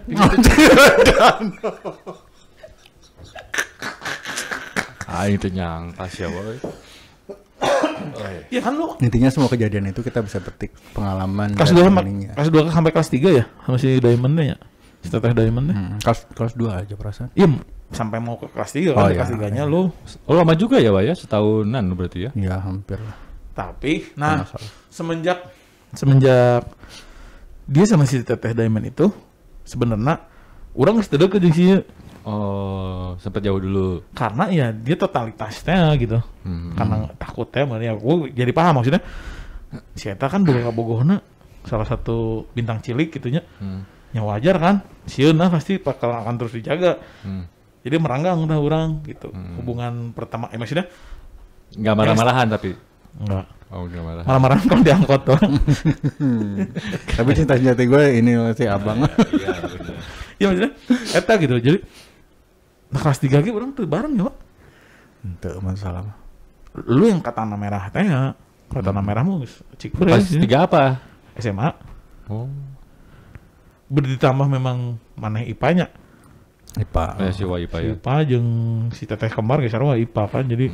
Itu nyangka siapa we. ya kan lu Intinya semua kejadian itu kita bisa petik pengalaman kelas dan 2 ininya. kelas 2 sampai kelas 3 ya sama si Diamondnya ya. Si teteh Diamondnya. Kelas 2 aja perasaan. Iya, sampai mau ke kelas 3 kan, Oh, di iya. kelas 3-nya lu. Oh lama juga ya Wak ya? Setahunan berarti ya? Ya hampir lah. Tapi, nah, Nggak salah. semenjak dia sama si teteh Diamond itu, sebenarnya orang geus teu deukeut jeung si Oh, sempat jauh dulu. karena ya dia totalitasnya gitu. Karena takutnya, ya gue jadi paham maksudnya. Si Eta kan boga-bogohna salah satu bintang cilik gitunya. Yang wajar kan, sieun lah pasti bakal akan terus dijaga. Jadi meranggang dah orang gitu. Hubungan pertama, maksudnya Nggak marah-marahan tapi. enggak. Oh, nggak marah. Marah-marah kalau diangkot doang. Tapi cinta sejati gue ini masih abang. Iya, benar. Ya maksudnya Eta gitu. Jadi nah kelas 3 ge orang tuh bareng ya, Pak. Itu masalah. Lu yang katana merah teh ya. Katana merah mah geus cik beres. Pas 3 apa? SMA. Oh. Ditambah memang maneh IPA-nya. IPA. Si Wak Ipa Si ya. IPA jeung si teteh kembar ge sarua IPA kan. Jadi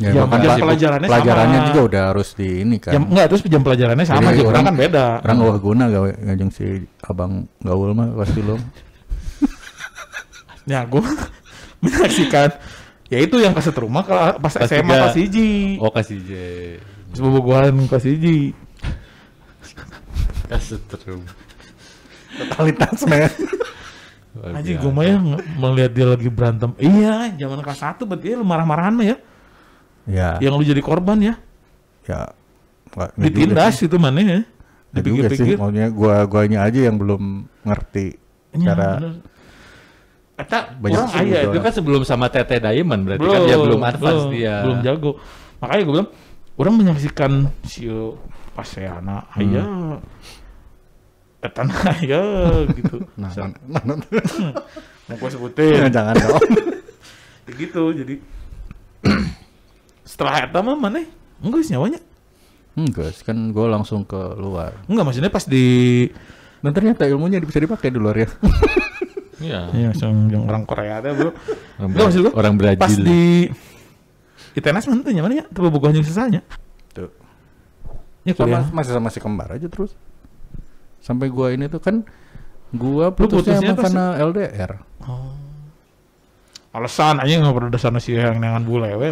Ya, jam bahkan pelajarannya sama. juga udah harus di ini kan. jam enggak terus jam pelajarannya sama Jadi aja orang kan beda. Orang wah guna gawe ngajeng si abang gaul mah pasti lo. Ya gue menyaksikan ya itu yang kesetruma kalau pas Kelas SMA 3. kelas 1. Oh, kasih J. Sebobogohan kelas 1. Kasetrum. Totalitas men. Aji gue mah ya melihat dia lagi berantem. Iya, zaman kelas 1 berarti lu marah-marahan mah ya. Ya. Yang lu jadi korban ya. Ya. Ditindas itu mana ya. Juga sih, Dipikir-pikir. maunya guanya aja yang belum ngerti cara Eta banyak kurang sudah. aya Itu kan sebelum sama Tete Diamond berarti belum, kan dia belum advance dia. Belum jago. Makanya gue bilang orang menyaksikan si Paseana aya Eta aya gitu. nah, Mau gue sebutin. jangan dong. Ya gitu jadi setelah Eta mah mana enggak sih nyawanya Enggak, kan gue langsung ke luar. enggak maksudnya pas di Dan ternyata ilmunya bisa dipakai di luar ya. Iya. ya yang orang Korea teh bro Orang, enggak maksud gue orang Brazil. pas di ITNAS mana tuh nyamannya terlalu bogoh yang sisanya Tuh. ya kuliah Masih sama si kembar aja terus. Sampai gua ini tuh kan gua putusnya putusnya emang pas- karena LDR. alasan aja nggak pernah dasarnya si yang nengan bule we